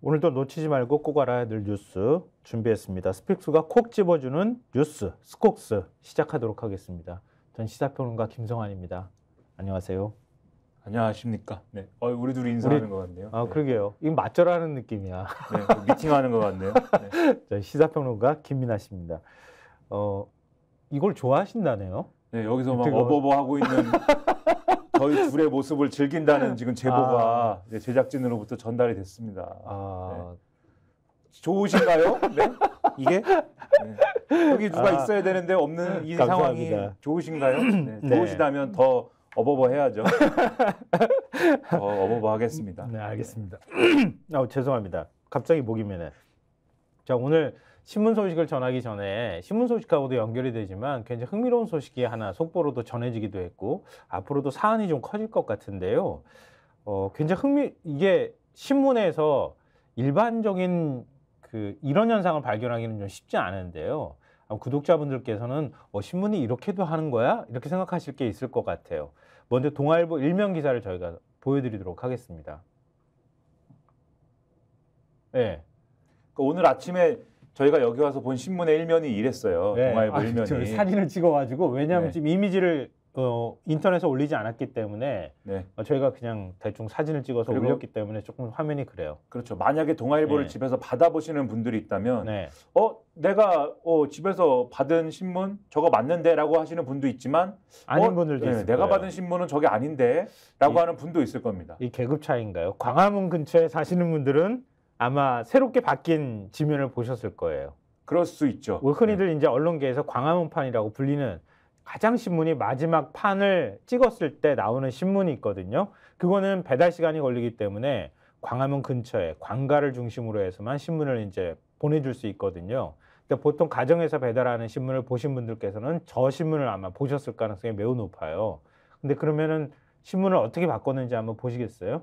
오늘도 놓치지 말고 꼭 알아야 될 뉴스 준비했습니다. 스픽스가 콕 집어주는 뉴스, 스콕스 시작하도록 하겠습니다. 전 시사평론가 김성환입니다. 안녕하세요. 안녕하십니까. 네. 우리 둘이 인사하는 것 같네요. 아, 그러게요. 이거 맞절하는 느낌이야. 네, 미팅하는 것 같네요. 네. 전 시사평론가 김민아 씨입니다. 이걸 좋아하신다네요. 네, 여기서 막 어버버하고 있는 저희 둘의 모습을 즐긴다는 지금 제보가 제작진으로부터 전달이 됐습니다. 네. 좋으신가요? 네? 이게? 네. 여기 누가 있어야 되는데 없는 이 감사합니다. 상황이 좋으신가요? 네, 좋으시다면 더 어버버 해야죠. 더 어버버 하겠습니다. 네, 알겠습니다. 죄송합니다. 갑자기 목이 메네. 자, 오늘 신문 소식을 전하기 전에 신문 소식하고도 연결이 되지만 굉장히 흥미로운 소식이 하나 속보로도 전해지기도 했고 앞으로도 사안이 좀 커질 것 같은데요. 굉장히 이게 신문에서 일반적인 이런 현상을 발견하기는 좀 쉽지 않은데요. 구독자분들께서는 신문이 이렇게도 하는 거야? 이렇게 생각하실 게 있을 것 같아요. 먼저 동아일보 일면 기사를 저희가 보여드리도록 하겠습니다. 네. 오늘 아침에 저희가 여기 와서 본 신문의 일면이 이랬어요. 네. 동아일보 일면이. 사진을 찍어가지고 왜냐하면 지금 이미지를 인터넷에 올리지 않았기 때문에 저희가 그냥 대충 사진을 찍어서 올렸기 때문에 조금 화면이 그래요. 그렇죠. 만약에 동아일보를 집에서 받아보시는 분들이 있다면 내가 집에서 받은 신문 저거 맞는데 라고 하시는 분도 있지만 아닌 분들도 있을 내가 거예요. 받은 신문은 저게 아닌데 라고 하는 분도 있을 겁니다. 이 계급 차이인가요? 광화문 근처에 사시는 분들은 아마 새롭게 바뀐 지면을 보셨을 거예요. 그럴 수 있죠. 흔히들 이제 언론계에서 광화문판이라고 불리는 가장 신문이 마지막 판을 찍었을 때 나오는 신문이 있거든요. 그거는 배달 시간이 걸리기 때문에 광화문 근처에 관가를 중심으로 해서만 신문을 이제 보내줄 수 있거든요. 그러니까 보통 가정에서 배달하는 신문을 보신 분들께서는 저 신문을 아마 보셨을 가능성이 매우 높아요. 근데 그러면은 신문을 어떻게 바꿨는지 한번 보시겠어요?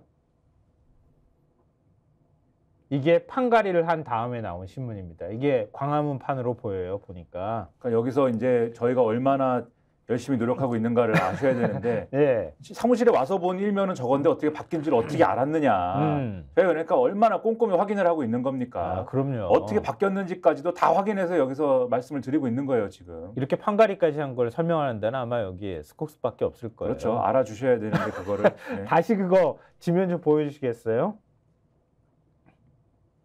이게 판가리를 한 다음에 나온 신문입니다. 이게 광화문 판으로 보여요, 보니까. 그러니까 여기서 이제 저희가 얼마나 열심히 노력하고 있는가를 아셔야 되는데 네. 사무실에 와서 본 일면은 저건데 어떻게 바뀐지를 어떻게 알았느냐. 그러니까 얼마나 꼼꼼히 확인을 하고 있는 겁니까? 그럼요. 어떻게 바뀌었는지까지도 다 확인해서 여기서 말씀을 드리고 있는 거예요, 지금. 이렇게 판가리까지 한 걸 설명하는 데는 아마 여기에 스콕스밖에 없을 거예요. 그렇죠. 알아주셔야 되는데 그거를. 네. 다시 그거 지면 좀 보여주시겠어요?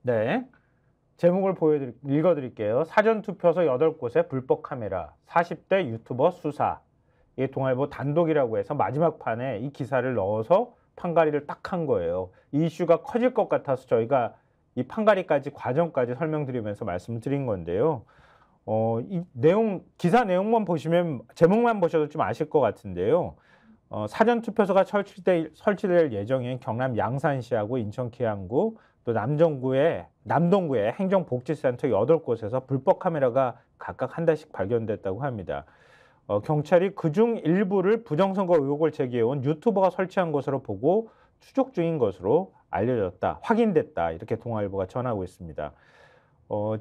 네. 제목을 읽어드릴게요. 사전투표소 8곳에 불법 카메라, 40대 유튜버 수사. 이게 동아일보 단독이라고 해서 마지막 판에 이 기사를 넣어서 판가리를 딱 한 거예요. 이 이슈가 커질 것 같아서 저희가 이 판가리까지 과정까지 설명드리면서 말씀을 드린 건데요. 이 기사 내용만 보시면 제목만 보셔도 좀 아실 것 같은데요. 사전투표소가 설치될 예정인 경남 양산시하고 인천 계양구 또 남동구의 행정복지센터 8곳에서 불법 카메라가 각각 한 대씩 발견됐다고 합니다. 경찰이 그중 일부를 부정선거 의혹을 제기해온 유튜버가 설치한 것으로 보고 추적 중인 것으로 알려졌다, 확인됐다 이렇게 동아일보가 전하고 있습니다.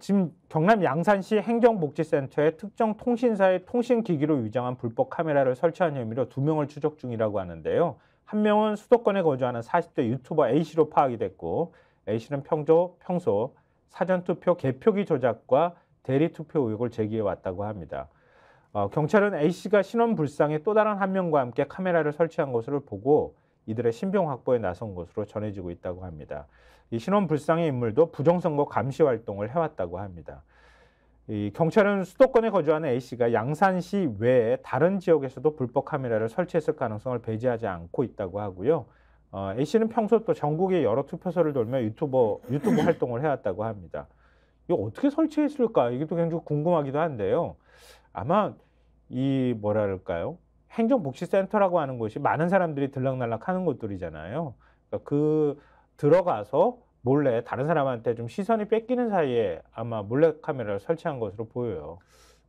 지금 경남 양산시 행정복지센터에 특정 통신사의 통신기기로 위장한 불법 카메라를 설치한 혐의로 2명을 추적 중이라고 하는데요. 한 명은 수도권에 거주하는 40대 유튜버 A씨로 파악이 됐고 A씨는 평소 사전투표 개표기 조작과 대리투표 의혹을 제기해왔다고 합니다. 경찰은 A씨가 신원불상의 또 다른 한 명과 함께 카메라를 설치한 것으로 보고 이들의 신병 확보에 나선 것으로 전해지고 있다고 합니다. 이 신원불상의 인물도 부정선거 감시 활동을 해왔다고 합니다. 이 경찰은 수도권에 거주하는 A씨가 양산시 외에 다른 지역에서도 불법 카메라를 설치했을 가능성을 배제하지 않고 있다고 하고요. A씨는 평소 또 전국의 여러 투표소를 돌며 유튜브 활동을 해왔다고 합니다. 이거 어떻게 설치했을까? 이게 또 굉장히 궁금하기도 한데요. 아마 뭐랄까요? 행정복지센터라고 하는 곳이 많은 사람들이 들락날락 하는 곳들이잖아요. 그러니까 들어가서 몰래 다른 사람한테 좀 시선이 뺏기는 사이에 아마 몰래카메라를 설치한 것으로 보여요.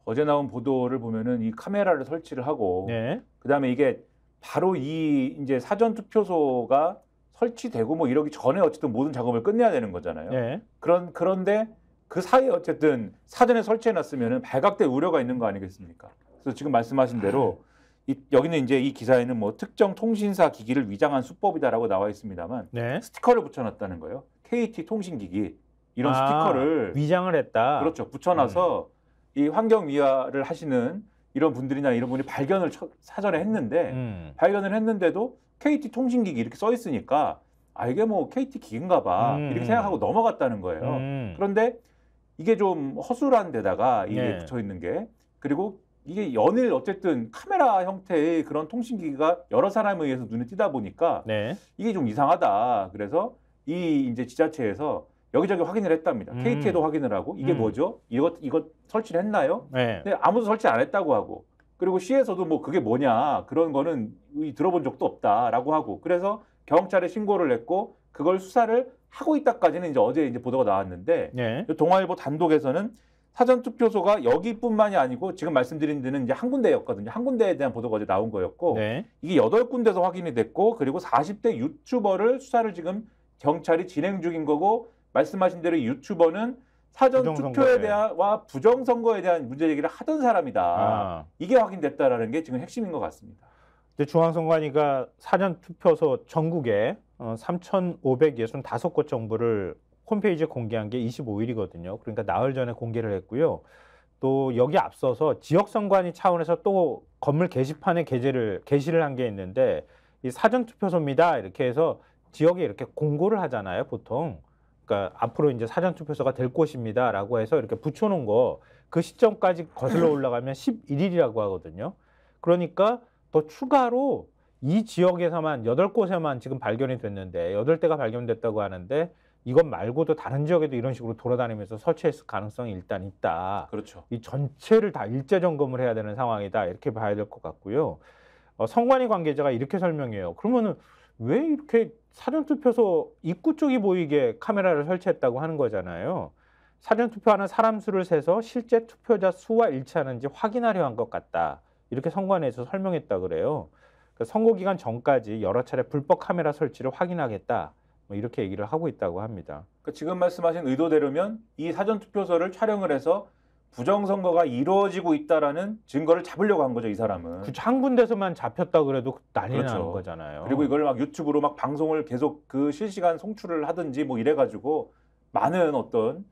어제 나온 보도를 보면은 이 카메라를 설치를 하고 그다음에 이게 바로 이제 사전투표소가 설치되고 이러기 전에 어쨌든 모든 작업을 끝내야 되는 거잖아요. 그런데 그 사이에 어쨌든 사전에 설치해놨으면은 발각될 우려가 있는 거 아니겠습니까? 그래서 지금 말씀하신 대로 여기는 이제 이 기사에는 특정 통신사 기기를 위장한 수법이다라고 나와 있습니다만 스티커를 붙여놨다는 거예요. KT 통신기기 이런 스티커를 위장을 했다. 그렇죠. 붙여놔서 이 환경 미화를 하시는 이런 분들이나 이런 분이 발견을 사전에 했는데 발견을 했는데도 KT 통신기기 이렇게 써 있으니까 이게 뭐 KT 기기인가 봐 이렇게 생각하고 넘어갔다는 거예요. 그런데 이게 좀 허술한 데다가 이게 붙어 있는 게 그리고 이게 연일 어쨌든 카메라 형태의 그런 통신기기가 여러 사람에 의해서 눈에 띄다 보니까 이게 좀 이상하다. 그래서 이 이제 지자체에서 여기저기 확인을 했답니다. KT에도 확인을 하고 이게 뭐죠? 이거 설치를 했나요? 근데 아무도 설치 안 했다고 하고 그리고 시에서도 뭐 그게 뭐냐 그런 거는 들어본 적도 없다라고 하고 그래서 경찰에 신고를 했고 그걸 수사를 하고 있다까지는 이제 어제 이제 보도가 나왔는데 동아일보 단독에서는 사전투표소가 여기뿐만이 아니고 지금 말씀드린 데는 이제 한 군데였거든요. 한 군데에 대한 보도가 어제 나온 거였고 이게 8군데서 확인이 됐고 그리고 40대 유튜버를 수사를 지금 경찰이 진행 중인 거고 말씀하신 대로 유튜버는 사전투표에 대한 부정선거에 대한 문제 제기를 하던 사람이다. 이게 확인됐다라는 게 지금 핵심인 것 같습니다. 중앙선관위가 사전투표소 전국에 3,565곳 정보를 홈페이지에 공개한 게 25일이거든요. 그러니까 나흘 전에 공개를 했고요. 또 여기 앞서서 지역선관위 차원에서 또 건물 게시판에 게시를 한 게 있는데 이 사전투표소입니다. 이렇게 해서 지역에 이렇게 공고를 하잖아요, 보통. 그러니까 앞으로 이제 사전투표소가 될 곳입니다라고 해서 이렇게 붙여놓은 거 그 시점까지 거슬러 올라가면 11일이라고 하거든요. 그러니까 더 추가로 이 지역에서만 8곳에만 지금 발견이 됐는데 8대가 발견됐다고 하는데 이것 말고도 다른 지역에도 이런 식으로 돌아다니면서 설치했을 가능성이 일단 있다. 그렇죠. 이 전체를 다 일제 점검을 해야 되는 상황이다. 이렇게 봐야 될 것 같고요. 선관위 관계자가 이렇게 설명해요. 그러면은 왜 이렇게 사전투표소 입구 쪽이 보이게 카메라를 설치했다고 하는 거잖아요. 사전투표하는 사람 수를 세서 실제 투표자 수와 일치하는지 확인하려 한 것 같다. 이렇게 선관위에서 설명했다 그래요. 그러니까 선거 기간 전까지 여러 차례 불법 카메라 설치를 확인하겠다. 뭐 이렇게 얘기를 하고 있다고 합니다. 그러니까 지금 말씀하신 의도대로면 이 사전투표소를 촬영을 해서 부정선거가 이루어지고 있다라는 증거를 잡으려고 한 거죠, 이 사람은. 한 군데서만 잡혔다 그래도 난리 나는 거잖아요. 그리고 이걸 막 유튜브로 막 방송을 계속 그 실시간 송출을 하든지 뭐 이래가지고 많은 어떤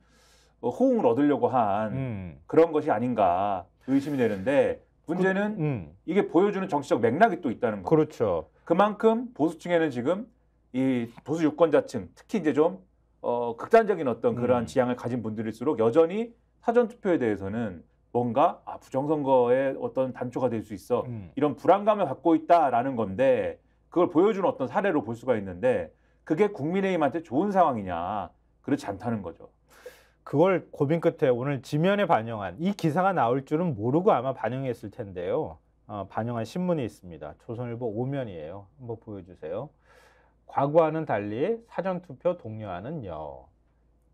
호응을 얻으려고 한 그런 것이 아닌가 의심이 되는데 문제는 이게 보여주는 정치적 맥락이 또 있다는 거죠. 그렇죠. 그만큼 보수층에는 지금 이 보수 유권자층 특히 이제 좀 극단적인 어떤 그러한 지향을 가진 분들일수록 여전히 사전투표에 대해서는 뭔가 부정선거의 어떤 단초가 될 수 있어 이런 불안감을 갖고 있다라는 건데 그걸 보여주는 어떤 사례로 볼 수가 있는데 그게 국민의힘한테 좋은 상황이냐 그렇지 않다는 거죠. 그걸 고민 끝에 오늘 지면에 반영한 이 기사가 나올 줄은 모르고 아마 반영했을 텐데요. 반영한 신문이 있습니다. 조선일보 5면이에요. 한번 보여주세요. 과거와는 달리 사전투표 독려하는요.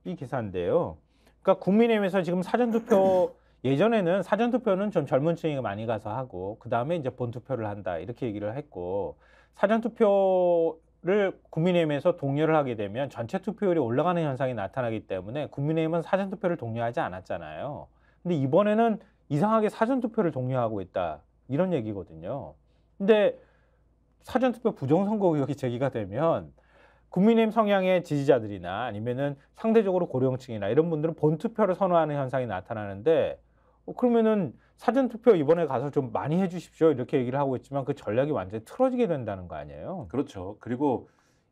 이 기사인데요. 그러니까 국민의힘에서 지금 사전투표 예전에는 사전투표는 좀 젊은 층이 많이 가서 하고 그 다음에 이제 본투표를 한다 이렇게 얘기를 했고 사전투표를 국민의힘에서 독려를 하게 되면 전체 투표율이 올라가는 현상이 나타나기 때문에 국민의힘은 사전투표를 독려하지 않았잖아요. 근데 이번에는 이상하게 사전투표를 독려하고 있다 이런 얘기거든요. 근데 사전투표 부정선거 의혹이 제기가 되면 국민의힘 성향의 지지자들이나 아니면은 상대적으로 고령층이나 이런 분들은 본투표를 선호하는 현상이 나타나는데 그러면은 사전투표 이번에 가서 좀 많이 해주십시오 이렇게 얘기를 하고 있지만 그 전략이 완전히 틀어지게 된다는 거 아니에요? 그렇죠. 그리고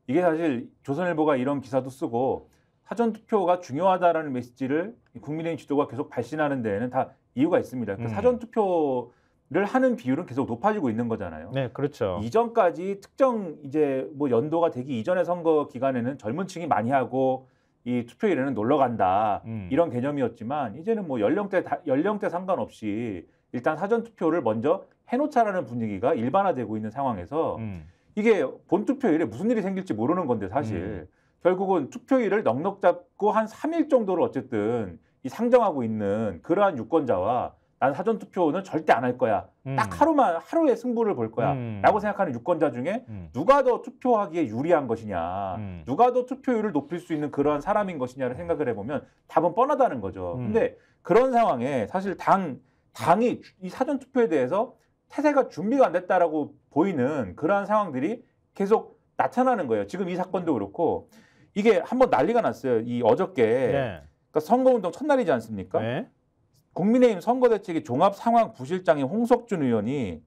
이게 사실 조선일보가 이런 기사도 쓰고 사전투표가 중요하다라는 메시지를 국민의힘 지도가 계속 발신하는 데에는 다 이유가 있습니다. 그러니까 사전투표를 하는 비율은 계속 높아지고 있는 거잖아요. 네, 그렇죠. 이전까지 특정 이제 뭐 연도가 되기 이전의 선거 기간에는 젊은 층이 많이 하고 이 투표일에는 놀러 간다 이런 개념이었지만 이제는 뭐 연령대 상관없이 일단 사전 투표를 먼저 해놓자라는 분위기가 일반화되고 있는 상황에서 이게 본 투표일에 무슨 일이 생길지 모르는 건데 사실 결국은 투표일을 넉넉 잡고 한 3일 정도를 어쨌든 이 상정하고 있는 그러한 유권자와 난 사전투표는 절대 안 할 거야. 딱 하루에 승부를 볼 거야. 라고 생각하는 유권자 중에 누가 더 투표하기에 유리한 것이냐. 누가 더 투표율을 높일 수 있는 그러한 사람인 것이냐를 생각을 해보면 답은 뻔하다는 거죠. 근데 그런 상황에 사실 당이 이 사전투표에 대해서 태세가 준비가 안 됐다라고 보이는 그러한 상황들이 계속 나타나는 거예요. 지금 이 사건도 그렇고 이게 한번 난리가 났어요. 이 어저께 네. 그러니까 선거운동 첫날이지 않습니까? 네. 국민의힘 선거대책위 종합상황부실장인 홍석준 의원이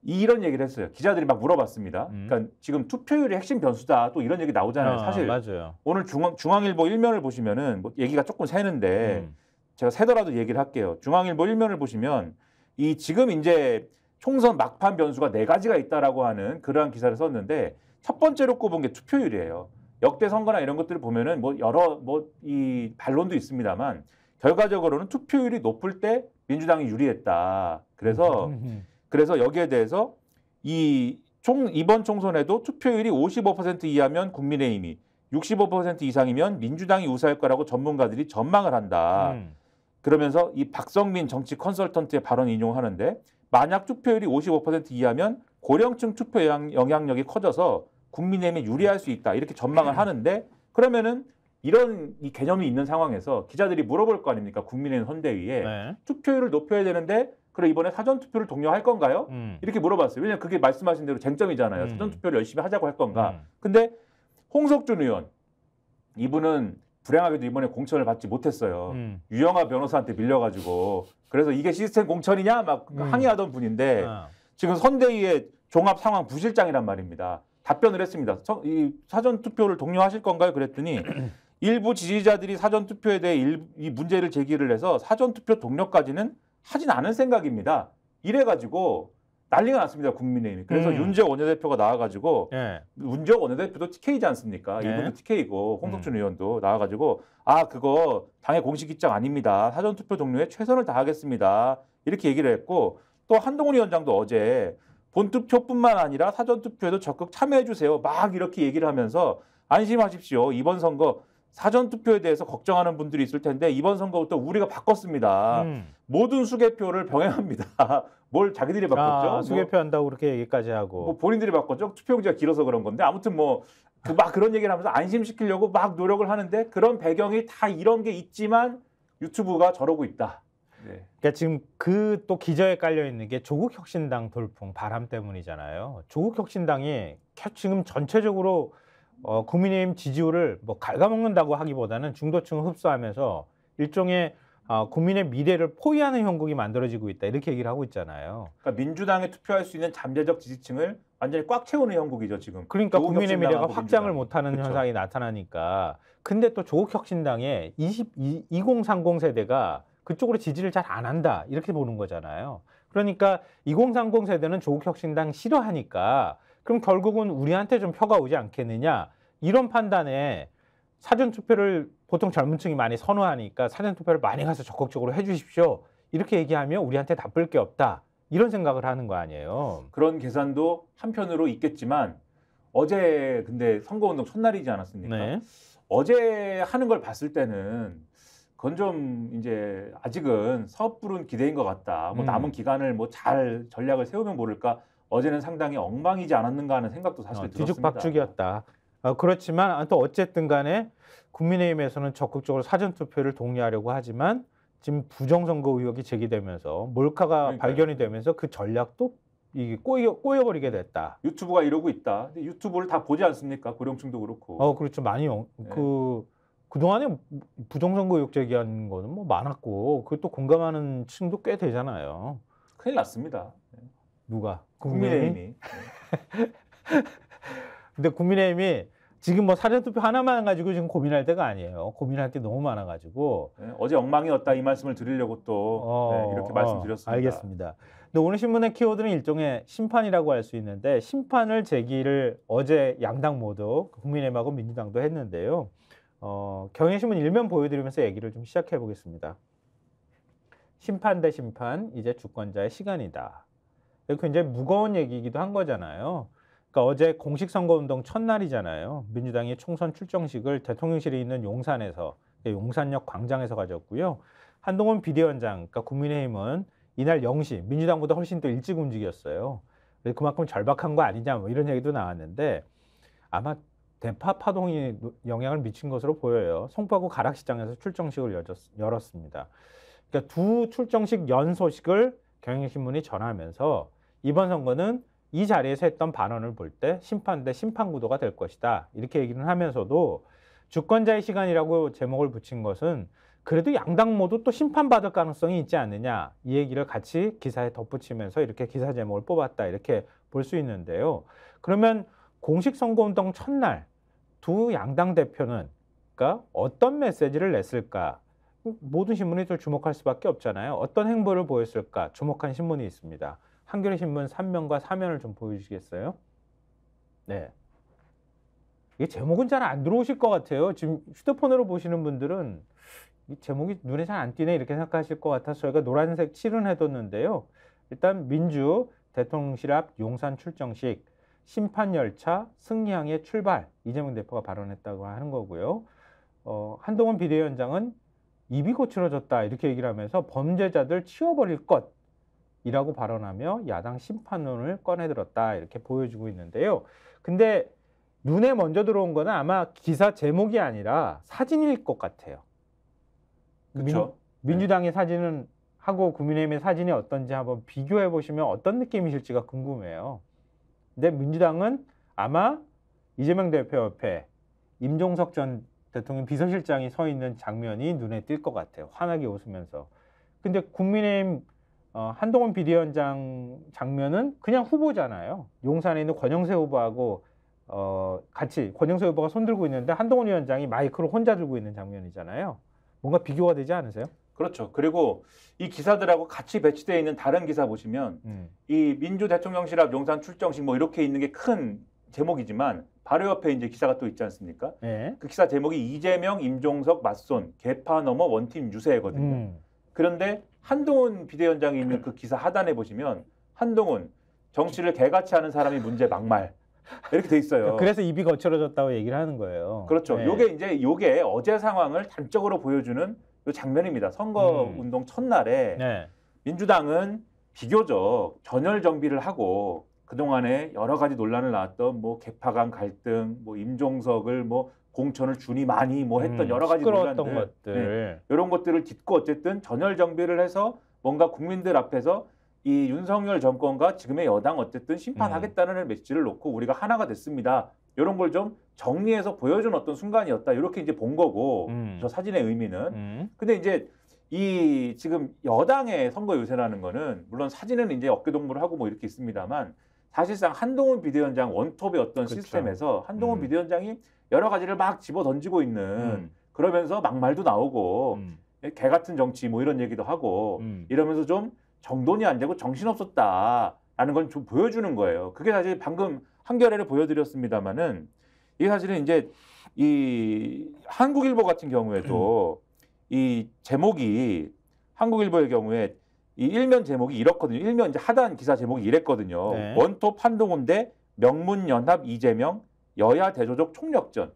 이런 얘기를 했어요. 기자들이 막 물어봤습니다. 그러니까 지금 투표율이 핵심 변수다. 또 이런 얘기 나오잖아요. 사실 맞아요. 오늘 중앙일보 1면을 보시면은 뭐 얘기가 조금 새는데 제가 새더라도 얘기를 할게요. 중앙일보 1면을 보시면 이 지금 이제 총선 막판 변수가 4가지가 있다라고 하는 그러한 기사를 썼는데 첫 번째로 꼽은 게 투표율이에요. 역대 선거나 이런 것들을 보면은 뭐 여러 이 반론도 있습니다만 결과적으로는 투표율이 높을 때 민주당이 유리했다. 그래서 여기에 대해서 이번 총선에도 투표율이 55% 이하면 국민의힘이 65% 이상이면 민주당이 우세할 거라고 전문가들이 전망을 한다. 그러면서 이 박성민 정치 컨설턴트의 발언 인용하는데 만약 투표율이 55% 이하면 고령층 투표 영향력이 커져서 국민의힘이 유리할 수 있다. 이렇게 전망을 하는데 그러면은 이런 이 개념이 있는 상황에서 기자들이 물어볼 거 아닙니까? 국민의힘 선대위에 네. 투표율을 높여야 되는데 그래 이번에 사전투표를 독려할 건가요? 이렇게 물어봤어요. 왜냐하면 그게 말씀하신 대로 쟁점이잖아요. 사전투표를 열심히 하자고 할 건가. 근데 홍석준 의원 이분은 불행하게도 이번에 공천을 받지 못했어요. 유영하 변호사한테 밀려가지고 그래서 이게 시스템 공천이냐 막 항의하던 분인데 지금 선대위의 종합상황부실장이란 말입니다. 답변을 했습니다. 이 사전투표를 독려하실 건가요? 그랬더니 일부 지지자들이 사전투표에 대해 이 문제를 제기를 해서 사전투표 독려까지는 하진 않을 생각입니다. 이래가지고 난리가 났습니다. 국민의힘이. 그래서 윤재호 원내대표가 나와가지고 윤재호 원내대표도 TK이지 않습니까? 이분도 TK이고 홍석준 의원도 나와가지고 그거 당의 공식 입장 아닙니다. 사전투표 독려에 최선을 다하겠습니다. 이렇게 얘기를 했고 또 한동훈 위원장도 어제 본투표뿐만 아니라 사전투표에도 적극 참여해주세요. 막 이렇게 얘기를 하면서 안심하십시오. 이번 선거 사전투표에 대해서 걱정하는 분들이 있을 텐데 이번 선거부터 우리가 바꿨습니다. 모든 수개표를 병행합니다. 뭘 자기들이 바꿨죠? 수개표 한다고 그렇게 얘기까지 하고. 뭐 본인들이 바꿨죠. 투표용지가 길어서 그런 건데 아무튼 막 그런 얘기를 하면서 안심시키려고 막 노력을 하는데 그런 배경이 다 이런 게 있지만 유튜브가 저러고 있다. 네. 그러니까 지금 그 또 기저에 깔려 있는 게 조국 혁신당 돌풍 바람 때문이잖아요. 조국 혁신당이 지금 전체적으로 국민의힘 지지율을 뭐 갉아먹는다고 하기보다는 중도층을 흡수하면서 일종의 국민의 미래를 포위하는 형국이 만들어지고 있다 이렇게 얘기를 하고 있잖아요. 그러니까 민주당에 투표할 수 있는 잠재적 지지층을 완전히 꽉 채우는 형국이죠 지금. 그러니까 국민의 미래가 확장을 못하는 그렇죠. 현상이 나타나니까. 근데 또 조국 혁신당의 2030 세대가 그쪽으로 지지를 잘 안 한다 이렇게 보는 거잖아요. 그러니까 2030 세대는 조국 혁신당 싫어하니까 그럼 결국은 우리한테 좀 표가 오지 않겠느냐 이런 판단에 사전투표를 보통 젊은 층이 많이 선호하니까 사전투표를 많이 가서 적극적으로 해주십시오. 이렇게 얘기하면 우리한테 나쁠 게 없다. 이런 생각을 하는 거 아니에요. 그런 계산도 한편으로 있겠지만 어제 근데 선거운동 첫날이지 않았습니까? 네. 어제 하는 걸 봤을 때는 그건 좀 이제 아직은 섣부른 기대인 것 같다. 뭐 남은 기간을 뭐 잘 전략을 세우면 모를까. 어제는 상당히 엉망이지 않았는가 하는 생각도 사실 들었습니다. 뒤죽박죽이었다. 그렇지만 또 어쨌든 간에 국민의힘에서는 적극적으로 사전투표를 독려하려고 하지만 지금 부정선거 의혹이 제기되면서 몰카가 그러니까요. 발견이 되면서 그 전략도 이게 꼬여버리게 됐다. 유튜브가 이러고 있다. 근데 유튜브를 다 보지 않습니까? 고령층도 그렇고. 그렇죠. 많이 그동안에 부정선거 의혹 제기한 거는 뭐 많았고 그것도 공감하는 층도 꽤 되잖아요. 큰일 났습니다. 누가? 국민의힘이. 근데 국민의힘이 지금 뭐 사전투표 하나만 가지고 지금 고민할 때가 아니에요. 고민할 게 너무 많아가지고. 네, 어제 엉망이었다 이 말씀을 드리려고 또 이렇게 말씀드렸습니다. 알겠습니다. 근데 오늘 신문의 키워드는 일종의 심판이라고 할 수 있는데 심판을 제기를 어제 양당 모두 국민의힘하고 민주당도 했는데요. 경향신문 1면 보여드리면서 얘기를 좀 시작해 보겠습니다. 심판 대 심판, 이제 주권자의 시간이다. 굉장히 무거운 얘기이기도 한 거잖아요. 그러니까 어제 공식 선거운동 첫날이잖아요. 민주당이 총선 출정식을 대통령실에 있는 용산에서, 용산역 광장에서 가졌고요. 한동훈 비대위원장, 그러니까 국민의힘은 이날 0시, 민주당보다 훨씬 더 일찍 움직였어요. 그만큼 절박한 거 아니냐, 뭐 이런 얘기도 나왔는데 아마 대파 파동이 영향을 미친 것으로 보여요. 송파구 가락시장에서 출정식을 열었습니다. 그러니까 두 출정식 연소식을 경향신문이 전하면서 이번 선거는 이 자리에서 했던 발언을 볼 때 심판 대 심판 구도가 될 것이다. 이렇게 얘기를 하면서도 주권자의 시간이라고 제목을 붙인 것은 그래도 양당 모두 또 심판받을 가능성이 있지 않느냐. 이 얘기를 같이 기사에 덧붙이면서 이렇게 기사 제목을 뽑았다. 이렇게 볼 수 있는데요. 그러면 공식 선거운동 첫날 두 양당 대표는 그러니까 어떤 메시지를 냈을까? 모든 신문이 또 주목할 수밖에 없잖아요. 어떤 행보를 보였을까? 주목한 신문이 있습니다. 한겨레 신문 3면과 4면을 좀 보여주시겠어요? 네. 이게 제목은 잘 안 들어오실 것 같아요. 지금 휴대폰으로 보시는 분들은 이 제목이 눈에 잘 안 띄네 이렇게 생각하실 것 같아서 저희가 노란색 칠은 해뒀는데요. 일단 민주 대통령실 앞 용산 출정식 심판열차 승리항의 출발 이재명 대표가 발언했다고 하는 거고요. 한동훈 비대위원장은 입이 거칠어졌다 이렇게 얘기를 하면서 범죄자들 치워버릴 것이라고 발언하며 야당 심판론을 꺼내들었다 이렇게 보여주고 있는데요. 근데 눈에 먼저 들어온 거는 아마 기사 제목이 아니라 사진일 것 같아요. 그렇죠. 민주당의 사진은 하고 국민의힘의 사진이 어떤지 한번 비교해 보시면 어떤 느낌이실지가 궁금해요. 근데 민주당은 아마 이재명 대표 옆에 임종석 전 대통령 비서실장이 서 있는 장면이 눈에 띌 것 같아요. 환하게 웃으면서. 근데 국민의힘 한동훈 비대위원장 장면은 그냥 후보잖아요. 용산에 있는 권영세 후보하고 같이 권영세 후보가 손 들고 있는데 한동훈 위원장이 마이크를 혼자 들고 있는 장면이잖아요. 뭔가 비교가 되지 않으세요? 그렇죠. 그리고 이 기사들하고 같이 배치되어 있는 다른 기사 보시면 이 민주 대통령실 앞 용산 출정식 뭐 이렇게 있는 게 큰 제목이지만 바로 옆에 이제 기사가 또 있지 않습니까? 네. 그 기사 제목이 이재명, 임종석 맞손 개파 넘어 원팀 유세거든요. 그런데 한동훈 비대위원장이 있는 그 기사 하단에 보시면 한동훈 정치를 개같이 하는 사람이 문제 막말 이렇게 돼 있어요. 그래서 입이 거칠어졌다고 얘기를 하는 거예요. 그렇죠. 네. 요게 어제 상황을 단적으로 보여주는 요 장면입니다. 선거운동 첫날에 네. 민주당은 비교적 전열 정비를 하고 그동안에 여러 가지 논란을 낳았던 뭐 개파 간 갈등, 뭐 임종석을 뭐 공천을 주니 많이 뭐 했던 여러 가지 논란들, 것들. 이런 것들을 딛고 어쨌든 전열 정비를 해서 뭔가 국민들 앞에서 이 윤석열 정권과 지금의 여당 어쨌든 심판하겠다는 메시지를 놓고 우리가 하나가 됐습니다. 이런 걸 좀 정리해서 보여준 어떤 순간이었다. 이렇게 이제 본 거고 저 사진의 의미는. 근데 이제 이 지금 여당의 선거 유세라는 거는 물론 사진은 이제 어깨동무를 하고 뭐 이렇게 있습니다만 사실상 한동훈 비대위원장 원톱의 어떤 그렇죠. 시스템에서 한동훈 비대위원장이 여러 가지를 막 집어 던지고 있는 그러면서 막말도 나오고 개 같은 정치 뭐 이런 얘기도 하고 이러면서 좀 정돈이 안 되고 정신없었다라는 걸 좀 보여주는 거예요. 그게 사실 방금 한겨레를 보여드렸습니다마는 이게 사실은 이제 이 한국일보 같은 경우에도 이 제목이 한국일보의 경우에 이 일면 제목이 이렇거든요. 일면 이제 하단 기사 제목이 이랬거든요. 네. 원톱 한동훈 대 명문연합 이재명 여야 대조적 총력전.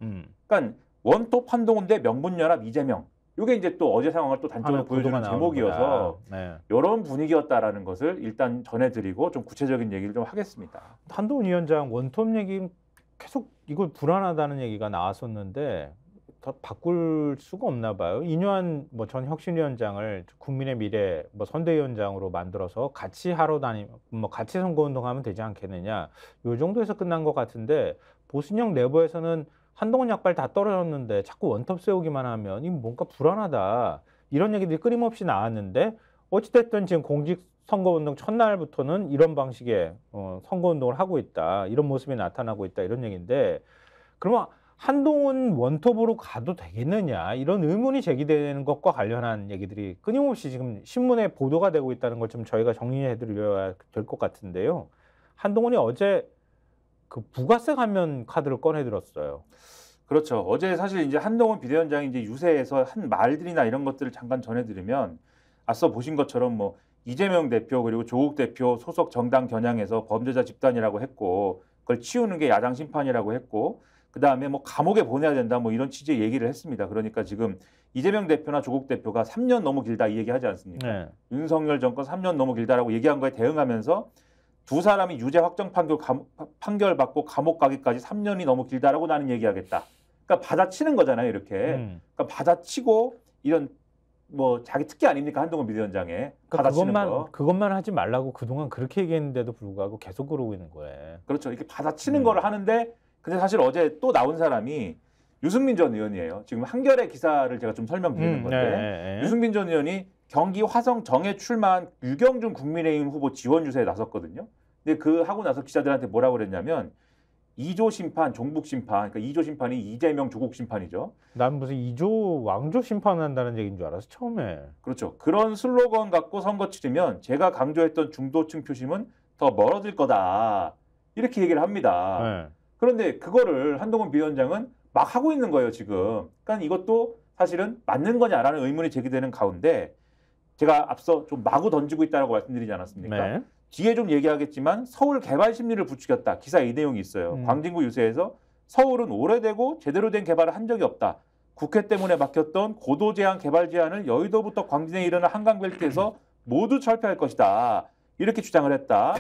그러니까 원톱 한동훈 대 명문연합 이재명. 이게 이제 또 어제 상황을 또 단적으로 보여주는 제목이어서 이런 분위기였다라는 것을 일단 전해드리고 좀 구체적인 얘기를 좀 하겠습니다. 한동훈 위원장 원톱 얘기 계속 이걸 불안하다는 얘기가 나왔었는데 더 바꿀 수가 없나 봐요. 이뇨한 뭐 전 혁신위원장을 국민의 미래 뭐 선대위원장으로 만들어서 같이 하러 뭐 같이 선거운동하면 되지 않겠느냐. 요 정도에서 끝난 것 같은데 보수형 내부에서는 한동훈 약발 다 떨어졌는데 자꾸 원톱 세우기만 하면 이 뭔가 불안하다. 이런 얘기들이 끊임없이 나왔는데 어찌됐든 지금 공직 선거운동 첫날부터는 이런 방식의 선거운동을 하고 있다. 이런 모습이 나타나고 있다. 이런 얘기인데 그러면 한동훈 원톱으로 가도 되겠느냐 이런 의문이 제기되는 것과 관련한 얘기들이 끊임없이 지금 신문에 보도가 되고 있다는 걸 좀 저희가 정리해드려야 될 것 같은데요. 한동훈이 어제 그 부가세 감면 카드를 꺼내들었어요. 그렇죠. 어제 사실 이제 한동훈 비대위원장이 이제 유세에서 한 말들이나 이런 것들을 잠깐 전해드리면 앞서 보신 것처럼 뭐 이재명 대표 그리고 조국 대표 소속 정당 겨냥해서 범죄자 집단이라고 했고 그걸 치우는 게 야당 심판이라고 했고 그 다음에 뭐 감옥에 보내야 된다 뭐 이런 취지의 얘기를 했습니다. 그러니까 지금 이재명 대표나 조국 대표가 3년 너무 길다 이 얘기 하지 않습니까? 네. 윤석열 정권 3년 너무 길다라고 얘기한 거에 대응하면서 두 사람이 유죄 확정 판결 받고 감옥 가기까지 3년이 너무 길다라고 나는 얘기하겠다. 그러니까 받아치는 거잖아요, 이렇게. 그러니까 받아치고 이런 뭐 자기 특기 아닙니까? 한동훈 비대위원장의 받아치는 거. 그것만 하지 말라고 그동안 그렇게 얘기했는데도 불구하고 계속 그러고 있는 거예요. 그렇죠. 이렇게 받아치는 거를 하는데 근데 사실 어제 또 나온 사람이 유승민 전 의원이에요. 지금 한겨레 기사를 제가 좀 설명드리는 건데 유승민 전 의원이 경기 화성 정에 출마한 유경준 국민의힘 후보 지원 유세에 나섰거든요. 근데 그 하고 나서 기자들한테 뭐라고 그랬냐면 2조 심판, 종북 심판, 그러니까 2조 심판이 이재명 조국 심판이죠. 난 무슨 2조 왕조 심판한다는 얘기인 줄 알았어 처음에. 그렇죠. 그런 슬로건 갖고 선거 치르면 제가 강조했던 중도층 표심은 더 멀어질 거다. 이렇게 얘기를 합니다. 네. 그런데 그거를 한동훈 비대위원장은 막 하고 있는 거예요 지금. 그러니까 이것도 사실은 맞는 거냐라는 의문이 제기되는 가운데 제가 앞서 좀 마구 던지고 있다고 말씀드리지 않았습니까? 네. 뒤에 좀 얘기하겠지만 서울 개발 심리를 부추겼다. 기사에 이 내용이 있어요. 광진구 유세에서 서울은 오래되고 제대로 된 개발을 한 적이 없다. 국회 때문에 막혔던 고도 제한 개발 제한을 여의도부터 광진에 이르는 한강벨트에서 모두 철폐할 것이다. 이렇게 주장을 했다.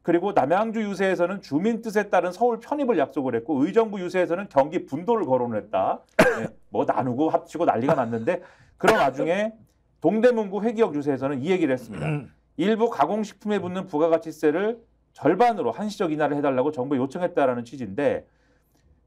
그리고 남양주 유세에서는 주민 뜻에 따른 서울 편입을 약속을 했고 의정부 유세에서는 경기 분도를 거론을 했다. 네, 뭐 나누고 합치고 난리가 났는데 그런 와중에 동대문구 회기역 유세에서는 이 얘기를 했습니다. 일부 가공식품에 붙는 부가가치세를 절반으로 한시적 인하를 해달라고 정부에 요청했다라는 취지인데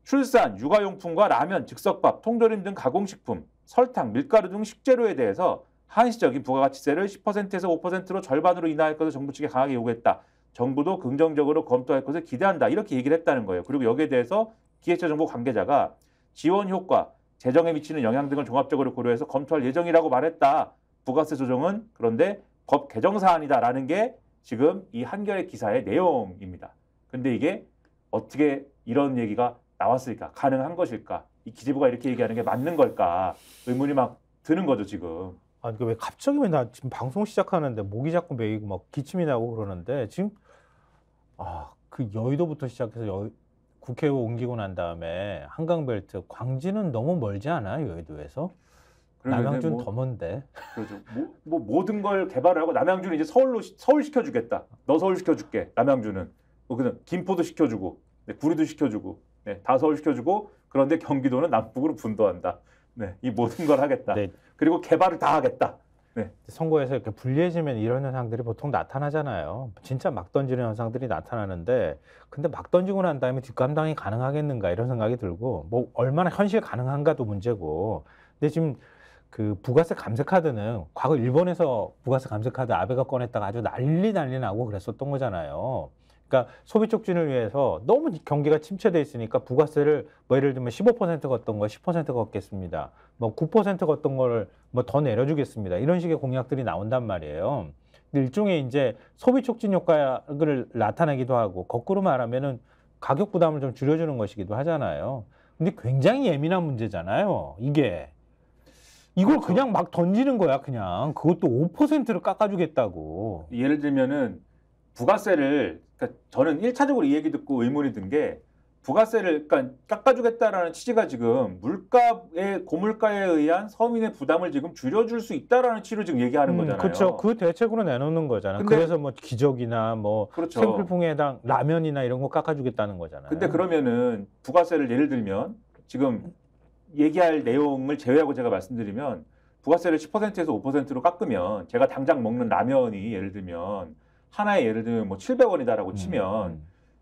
출산, 육아용품과 라면, 즉석밥, 통조림 등 가공식품, 설탕, 밀가루 등 식재료에 대해서 한시적인 부가가치세를 10%에서 5%로 절반으로 인하할 것을 정부 측에 강하게 요구했다. 정부도 긍정적으로 검토할 것을 기대한다. 이렇게 얘기를 했다는 거예요. 그리고 여기에 대해서 기획처 정부 관계자가 지원 효과, 재정에 미치는 영향 등을 종합적으로 고려해서 검토할 예정이라고 말했다. 부가세 조정은 그런데 법 개정 사안이다라는 게 지금 이 한겨레 기사의 내용입니다. 근데 이게 어떻게 이런 얘기가 나왔을까? 가능한 것일까? 이 기재부가 이렇게 얘기하는 게 맞는 걸까? 의문이 막 드는 거죠, 지금. 아, 그러니까 왜 갑자기 왜 나 지금 방송 시작하는데 목이 자꾸 메이고 막 기침이 나고 그러는데 지금 그 여의도부터 시작해서 국회로 옮기고 난 다음에 한강벨트, 광진은 너무 멀지 않아요, 여의도에서? 남양주는 더 먼데. 그렇죠. 뭐 모든 걸 개발을 하고 남양주는 이제 서울 시켜주겠다. 너 서울 시켜줄게. 남양주는 뭐 그냥 김포도 시켜주고, 네, 구리도 시켜주고, 네, 다 서울 시켜주고. 그런데 경기도는 남북으로 분도한다. 네, 이 모든 걸 하겠다. 네. 그리고 개발을 다 하겠다. 네. 선거에서 이렇게 불리해지면 이런 현상들이 보통 나타나잖아요. 진짜 막 던지는 현상들이 나타나는데, 근데 막 던지고 난 다음에 뒷감당이 가능하겠는가 이런 생각이 들고, 뭐 얼마나 현실 가능한가도 문제고. 근데 지금 그 부가세 감세 카드는 과거 일본에서 부가세 감세 카드 아베가 꺼냈다가 아주 난리 나고 그랬었던 거잖아요. 그러니까 소비 촉진을 위해서 너무 경기가 침체돼 있으니까 부가세를 뭐 예를 들면 15% 걷던 거 10% 걷겠습니다. 뭐 9% 걷던 거를 뭐 더 내려주겠습니다. 이런 식의 공약들이 나온단 말이에요. 근데 일종의 이제 소비 촉진 효과를 나타내기도 하고 거꾸로 말하면은 가격 부담을 좀 줄여주는 것이기도 하잖아요. 근데 굉장히 예민한 문제잖아요. 이걸 그렇죠. 그냥 막 던지는 거야, 그냥. 그것도 5%를 깎아주겠다고. 예를 들면은 부가세를, 그러니까 저는 1차적으로 이 얘기 듣고 의문이 든 게 부가세를 그러니까 깎아주겠다라는 취지가 지금 고물가에 의한 서민의 부담을 지금 줄여줄 수 있다라는 취지로 지금 얘기하는 거잖아요. 그렇죠. 그 대책으로 내놓는 거잖아요. 그래서 뭐 기저귀나 뭐 그렇죠. 생필품에 해당 라면이나 이런 거 깎아주겠다는 거잖아요. 근데 그러면은 부가세를 예를 들면 지금 얘기할 내용을 제외하고 제가 말씀드리면 부가세를 10%에서 5%로 깎으면 제가 당장 먹는 라면이 예를 들면 하나에 예를 들면 뭐 700원이다라고 치면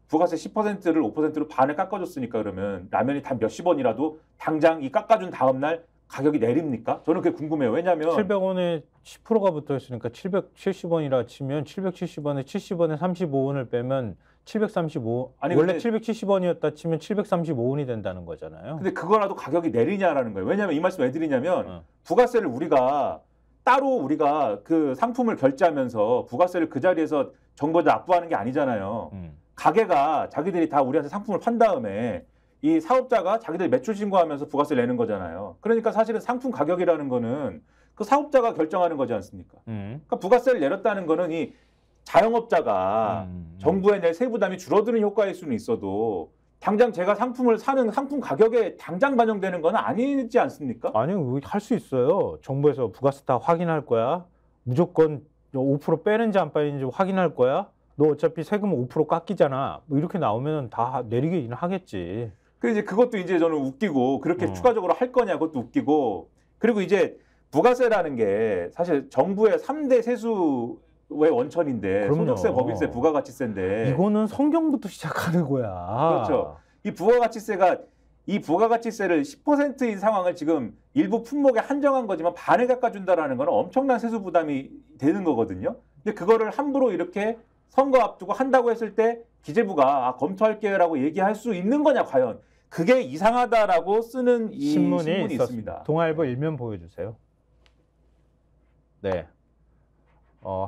부가세 10%를 5%로 반을 깎아줬으니까 그러면 라면이 단 몇십 원이라도 당장 이 깎아준 다음 날 가격이 내립니까? 저는 그게 궁금해요. 왜냐하면 700원에 10%가 붙어 있으니까 770원이라 치면 770원에 70원에 35원을 빼면 735. 아니 원래 770원이었다 치면 735원이 된다는 거잖아요. 근데 그거라도 가격이 내리냐라는 거예요. 왜냐하면 이 말씀 왜 드리냐면 부가세를 우리가 그 상품을 결제하면서 부가세를 그 자리에서 정부에 납부하는 게 아니잖아요. 가게가 자기들이 다 우리한테 상품을 판 다음에 이 사업자가 자기들 매출 신고하면서 부가세를 내는 거잖아요. 그러니까 사실은 상품 가격이라는 거는 그 사업자가 결정하는 거지 않습니까? 그러니까 부가세를 내렸다는 거는 이 자영업자가 정부에 낼 세부담이 줄어드는 효과일 수는 있어도 당장 제가 상품을 사는 상품 가격에 당장 반영되는 건 아니지 않습니까? 아니요, 할 수 있어요. 정부에서 부가세 다 확인할 거야. 무조건 5% 빼는지 안 빼는지 확인할 거야. 너 어차피 세금 5% 깎이잖아. 뭐 이렇게 나오면 다 내리긴 하겠지. 그 이제 그것도 이제 저는 웃기고 그렇게 추가적으로 할 거냐 그것도 웃기고 그리고 이제 부가세라는 게 사실 정부의 3대 세수의 원천인데 그럼요. 소득세, 법인세, 부가가치세인데 이거는 성경부터 시작하는 거야. 그렇죠. 이 부가가치세를 10%인 상황을 지금 일부 품목에 한정한 거지만 반을 깎아준다라는 건 엄청난 세수 부담이 되는 거거든요. 근데 그거를 함부로 이렇게 선거 앞두고 한다고 했을 때 기재부가 검토할게요라고 얘기할 수 있는 거냐 과연. 그게 이상하다라고 쓰는 이 신문이 있습니다. 동아일보 일면 보여주세요. 네.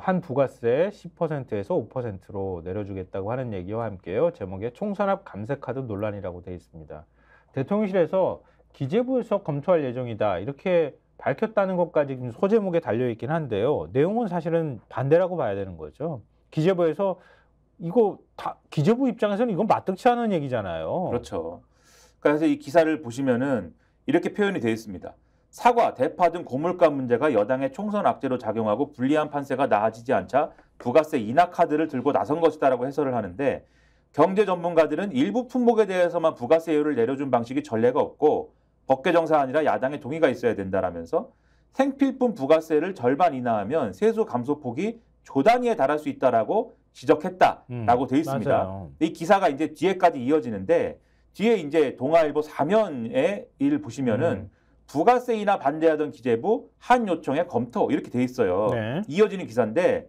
한 부가세 10%에서 5%로 내려주겠다고 하는 얘기와 함께요. 제목에 총산업 감세카드 논란이라고 되어 있습니다. 대통령실에서 기재부에서 검토할 예정이다 이렇게 밝혔다는 것까지 소제목에 달려있긴 한데요. 내용은 사실은 반대라고 봐야 되는 거죠. 기재부에서 이거 다 기재부 입장에서는 이건 마땅치 않은 얘기잖아요. 그렇죠. 그래서 이 기사를 보시면은 이렇게 표현이 되어 있습니다. 사과, 대파 등 고물가 문제가 여당의 총선 악재로 작용하고 불리한 판세가 나아지지 않자 부가세 인하 카드를 들고 나선 것이다라고 해설을 하는데 경제 전문가들은 일부 품목에 대해서만 부가세율을 내려준 방식이 전례가 없고 법개정사 아니라 야당의 동의가 있어야 된다라면서 생필품 부가세를 절반 인하하면 세수 감소폭이 조 단위에 달할 수 있다라고 지적했다라고 돼 있습니다. 맞아요. 이 기사가 이제 뒤에까지 이어지는데 뒤에 이제 동아일보 4면의 일 보시면은 부가세 인하 반대하던 기재부 한 요청에 검토 이렇게 돼 있어요. 네. 이어지는 기사인데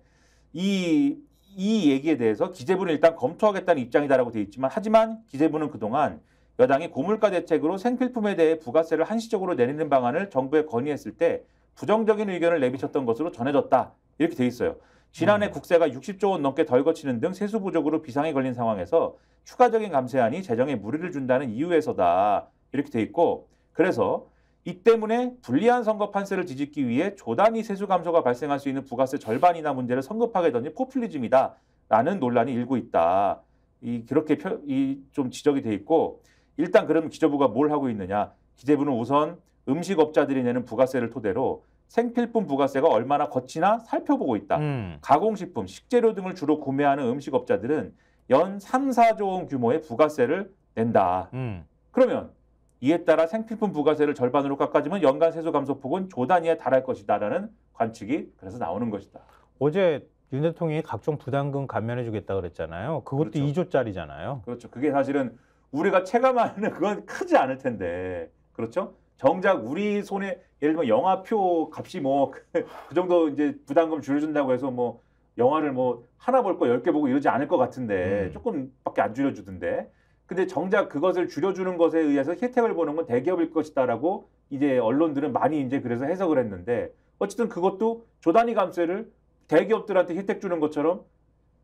이 얘기에 대해서 기재부는 일단 검토하겠다는 입장이다라고 돼 있지만 하지만 기재부는 그동안 여당이 고물가 대책으로 생필품에 대해 부가세를 한시적으로 내리는 방안을 정부에 건의했을 때 부정적인 의견을 내비쳤던 것으로 전해졌다. 이렇게 돼 있어요. 지난해 국세가 60조 원 넘게 덜 거치는 등 세수 부족으로 비상에 걸린 상황에서 추가적인 감세안이 재정에 무리를 준다는 이유에서다. 이렇게 돼 있고 그래서 이 때문에 불리한 선거 판세를 뒤집기 위해 조 단위 세수 감소가 발생할 수 있는 부가세 절반 인하 문제를 성급하게 던진 포퓰리즘이다라는 논란이 일고 있다. 그렇게 좀 지적이 돼 있고 일단 그럼 기재부가 뭘 하고 있느냐? 기재부는 우선 음식업자들이 내는 부가세를 토대로 생필품 부가세가 얼마나 거치나 살펴보고 있다. 가공식품, 식재료 등을 주로 구매하는 음식업자들은 연 3, 4조 원 규모의 부가세를 낸다. 그러면 이에 따라 생필품 부가세를 절반으로 깎아주면 연간 세수 감소폭은 조 단위에 달할 것이다라는 관측이 그래서 나오는 것이다. 어제 윤 대통령이 각종 부담금 감면해 주겠다 그랬잖아요. 그것도 그렇죠. 2조짜리잖아요. 그렇죠. 그게 사실은 우리가 체감하는 그건 크지 않을 텐데. 그렇죠? 정작 우리 손에 예를 들면 영화표 값이 뭐 그 정도 이제 부담금 줄여준다고 해서 뭐 영화를 뭐 하나 볼 거 10개 보고 이러지 않을 것 같은데 조금밖에 안 줄여주던데. 근데 정작 그것을 줄여주는 것에 의해서 혜택을 보는 건 대기업일 것이다라고 이제 언론들은 많이 이제 그래서 해석을 했는데 어쨌든 그것도 조 단위 감세를 대기업들한테 혜택 주는 것처럼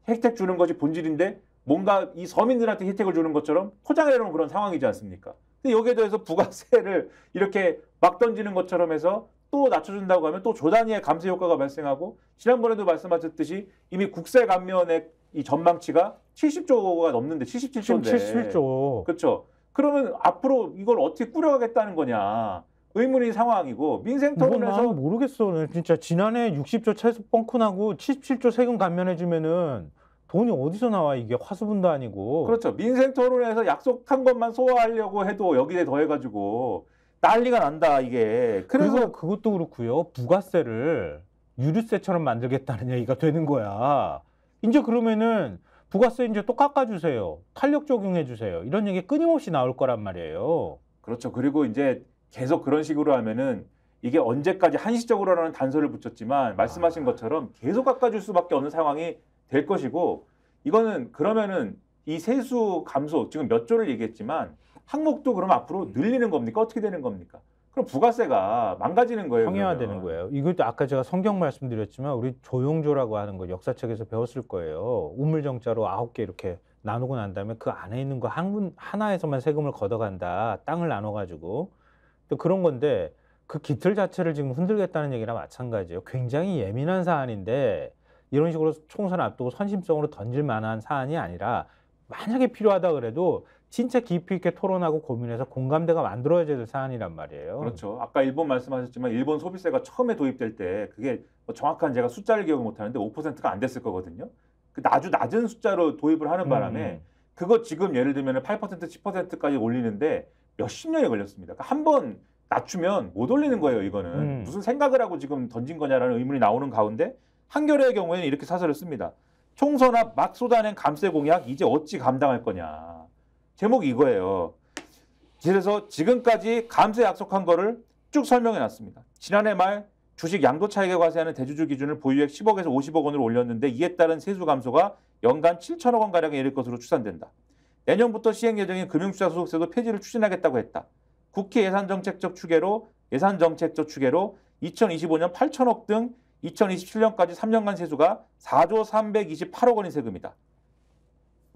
혜택 주는 것이 본질인데 뭔가 이 서민들한테 혜택을 주는 것처럼 포장해 놓은 그런 상황이지 않습니까? 근데 여기에 대해서 부가세를 이렇게 막 던지는 것처럼 해서 또 낮춰준다고 하면 또 조 단위의 감세 효과가 발생하고 지난번에도 말씀하셨듯이 이미 국세 감면의 이 전망치가 70조가 넘는데 77조인데 77조. 그렇죠. 그러면 앞으로 이걸 어떻게 꾸려가겠다는 거냐 의문인 상황이고 민생 토론에서 모르겠어. 진짜 지난해 60조 채소 뻥크나고 77조 세금 감면해주면은 돈이 어디서 나와 이게 화수분도 아니고. 그렇죠. 민생 토론에서 약속한 것만 소화하려고 해도 여기에 더해가지고 난리가 난다 이게. 그래서 그것도 그렇고요. 부가세를 유류세처럼 만들겠다는 얘기가 되는 거야. 이제 그러면은 부가세 이제 또 깎아주세요. 탄력 적용해주세요. 이런 얘기 끊임없이 나올 거란 말이에요. 그렇죠. 그리고 이제 계속 그런 식으로 하면은 이게 언제까지 한시적으로라는 단서를 붙였지만 말씀하신 것처럼 계속 깎아줄 수밖에 없는 상황이 될 것이고 이거는 그러면은 이 세수 감소 지금 몇 조를 얘기했지만 항목도 그럼 앞으로 늘리는 겁니까? 어떻게 되는 겁니까? 그럼 부가세가 망가지는 거예요. 형해화되는 거예요. 이것도 아까 제가 성경 말씀드렸지만 우리 조용조라고 하는 거 역사책에서 배웠을 거예요. 우물정자로 9개 이렇게 나누고 난 다음에 그 안에 있는 거 하나에서만 세금을 걷어간다. 땅을 나눠가지고. 또 그런 건데 그 기틀 자체를 지금 흔들겠다는 얘기랑 마찬가지예요. 굉장히 예민한 사안인데 이런 식으로 총선 앞두고 선심성으로 던질 만한 사안이 아니라 만약에 필요하다 그래도 진짜 깊이 있게 토론하고 고민해서 공감대가 만들어져야 될 사안이란 말이에요. 그렇죠. 아까 일본 말씀하셨지만 일본 소비세가 처음에 도입될 때 그게 뭐 정확한 제가 숫자를 기억을 못하는데 5%가 안 됐을 거거든요. 그 아주 낮은 숫자로 도입을 하는 바람에 그거 지금 예를 들면 8% 10%까지 올리는데 몇십 년이 걸렸습니다. 그러니까 한 번 낮추면 못 올리는 거예요. 이거는 무슨 생각을 하고 지금 던진 거냐라는 의문이 나오는 가운데 한겨레의 경우에는 이렇게 사설을 씁니다. 총선 앞 막 쏟아낸 감세 공약 이제 어찌 감당할 거냐. 제목이 이거예요. 그래서 지금까지 감세 약속한 거를 쭉 설명해 놨습니다. 지난해 말 주식 양도 차익에 과세하는 대주주 기준을 보유액 10억에서 50억 원으로 올렸는데 이에 따른 세수 감소가 연간 7천억 원 가량에 이를 것으로 추산된다. 내년부터 시행 예정인 금융투자소득세도 폐지를 추진하겠다고 했다. 국회 예산정책적 추계로 2025년 8천억 등 2027년까지 3년간 세수가 4조 328억 원인 세금이다.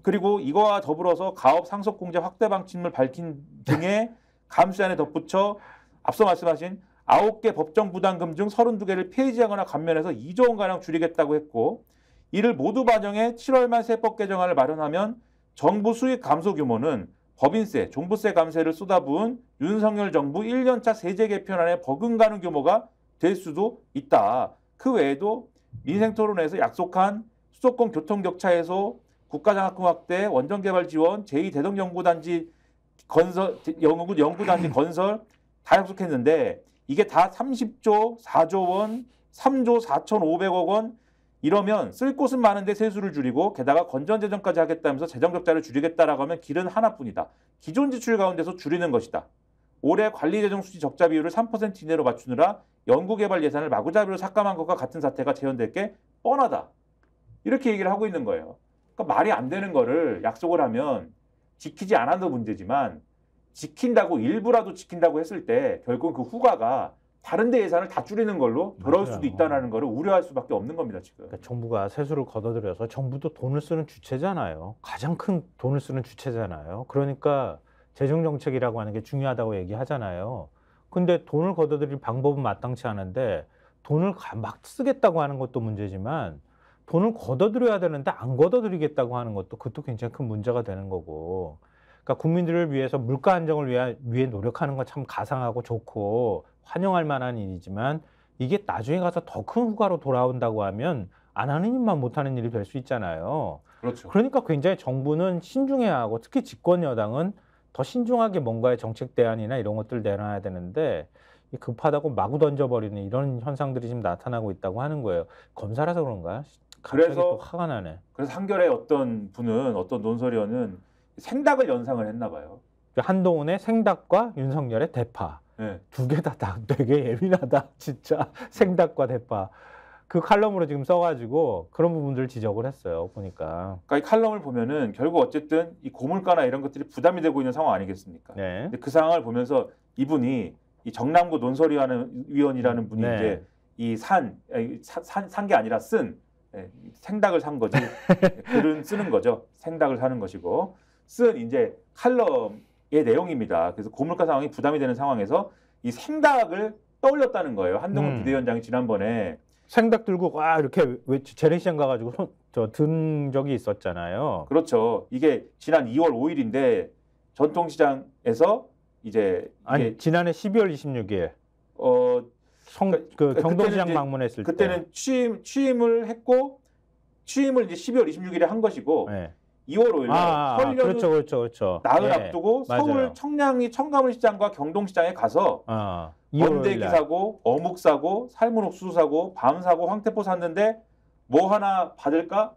그리고 이거와 더불어서 가업 상속공제 확대 방침을 밝힌 등의 감세안에 덧붙여 앞서 말씀하신 9개 법정 부담금 중 32개를 폐지하거나 감면해서 2조 원가량 줄이겠다고 했고 이를 모두 반영해 7월 말 세법 개정안을 마련하면 정부 수익 감소 규모는 법인세, 종부세 감세를 쏟아부은 윤석열 정부 1년차 세제 개편안에 버금가는 규모가 될 수도 있다. 그 외에도 민생토론회에서 약속한 수도권 교통격차 해소, 국가장학금 확대, 원전개발 지원, 제2대동연구단지 건설, 연구단지 건설 다 약속했는데 이게 다 30조 4조 원, 3조 4,500억 원 이러면 쓸 곳은 많은데 세수를 줄이고 게다가 건전재정까지 하겠다면서 재정적자를 줄이겠다라고 하면 길은 하나뿐이다. 기존 지출 가운데서 줄이는 것이다. 올해 관리재정 수지 적자 비율을 3% 이내로 맞추느라 연구개발 예산을 마구잡이로 삭감한 것과 같은 사태가 재현될 게 뻔하다. 이렇게 얘기를 하고 있는 거예요. 그러니까 말이 안 되는 거를 약속을 하면 지키지 않아도 문제지만 지킨다고 일부라도 지킨다고 했을 때 결국 그 후과가 다른 데 예산을 다 줄이는 걸로 돌아올 수도 있다는 거를 우려할 수밖에 없는 겁니다. 지금. 그러니까 정부가 세수를 걷어들여서 정부도 돈을 쓰는 주체잖아요. 가장 큰 돈을 쓰는 주체잖아요. 그러니까 재정정책이라고 하는 게 중요하다고 얘기하잖아요. 근데 돈을 걷어들일 방법은 마땅치 않은데 돈을 막 쓰겠다고 하는 것도 문제지만 돈을 걷어들여야 되는데 안 걷어들이겠다고 하는 것도 그것도 굉장히 큰 문제가 되는 거고. 그러니까 국민들을 위해서 물가 안정을 위해 노력하는 건 참 가상하고 좋고 환영할 만한 일이지만 이게 나중에 가서 더 큰 후과로 돌아온다고 하면 안 하는 일만 못하는 일이 될 수 있잖아요. 그렇죠. 그러니까 굉장히 정부는 신중해야 하고 특히 집권 여당은 더 신중하게 뭔가의 정책 대안이나 이런 것들을 내놔야 되는데 급하다고 마구 던져버리는 이런 현상들이 지금 나타나고 있다고 하는 거예요. 검사라서 그런가? 갑자기 또 화가 나네. 그래서 한겨레 어떤 논설위원은 생닭을 연상을 했나 봐요. 한동훈의 생닭과 윤석열의 대파. 네. 두 개 다 되게 예민하다. 진짜 생닭과 대파. 그 칼럼으로 지금 써가지고 그런 부분들을 지적을 했어요. 보니까. 그러니까 이 칼럼을 보면은 결국 어쨌든 이 고물가나 이런 것들이 부담이 되고 있는 상황 아니겠습니까? 네. 근데 그 상황을 보면서 이분이 이 정남구 논설위원이라는 분이 네. 이제 이 산 게 아니라 쓴 생닭을 산 거지. 글은 쓰는 거죠. 생닭을 사는 것이고 쓴 이제 칼럼의 내용입니다. 그래서 고물가 상황이 부담이 되는 상황에서 이 생닭을 떠올렸다는 거예요. 한동훈 비대위원장이 지난번에 생닭 들고 와 이렇게 재래시장 가가지고 든 적이 있었잖아요. 그렇죠. 이게 지난 2월 5일인데 전통시장에서 이제 아니 지난해 12월 26일 경동시장 방문했을 때 그때는 취임을 했고 취임을 이제 12월 26일에 한 것이고 네. 2월 5일 설 연휴 그렇죠. 나흘 예, 앞두고 서울 맞아요. 청량리 청가물시장과 경동시장에 가서 번데기 사고 어묵 사고 삶은 옥수수 사고 밤 사고 황태포 샀는데 뭐 하나 받을까?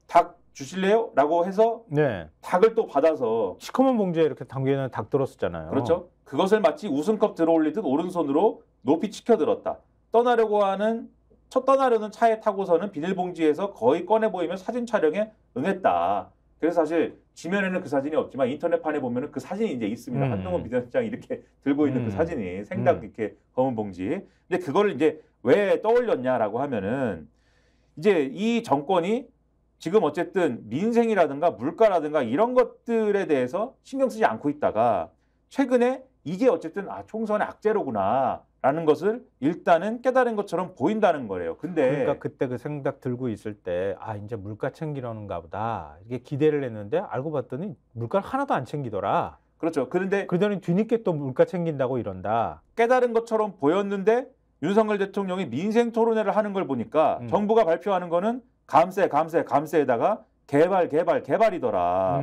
닭 주실래요? 라고 해서 네. 닭을 또 받아서 시커먼 봉지에 이렇게 담기는 닭 들었었잖아요. 그렇죠. 그것을 마치 우승컵 들어올리듯 오른손으로 높이 치켜들었다. 떠나려는 차에 타고서는 비닐봉지에서 거의 꺼내 보이며 사진 촬영에 응했다. 그래서 사실 지면에는 그 사진이 없지만 인터넷판에 보면은 그 사진이 이제 있습니다. 한동훈 비대위원장이 이렇게 들고 있는 그 사진이 생닭 이렇게 검은 봉지. 근데 그거를 이제 왜 떠올렸냐라고 하면은 이제 이 정권이 지금 어쨌든 민생이라든가 물가라든가 이런 것들에 대해서 신경 쓰지 않고 있다가 최근에 이게 어쨌든 총선의 악재로구나. 라는 것을 일단은 깨달은 것처럼 보인다는 거래요. 근데 그러니까 그때 그 생닭 들고 있을 때 이제 물가 챙기려는가 보다. 이게 기대를 했는데 알고 봤더니 물가를 하나도 안 챙기더라. 그렇죠. 그런데 그러더니 뒤늦게 또 물가 챙긴다고 이런다. 깨달은 것처럼 보였는데 윤석열 대통령이 민생 토론회를 하는 걸 보니까 정부가 발표하는 거는 감세에다가 개발이더라.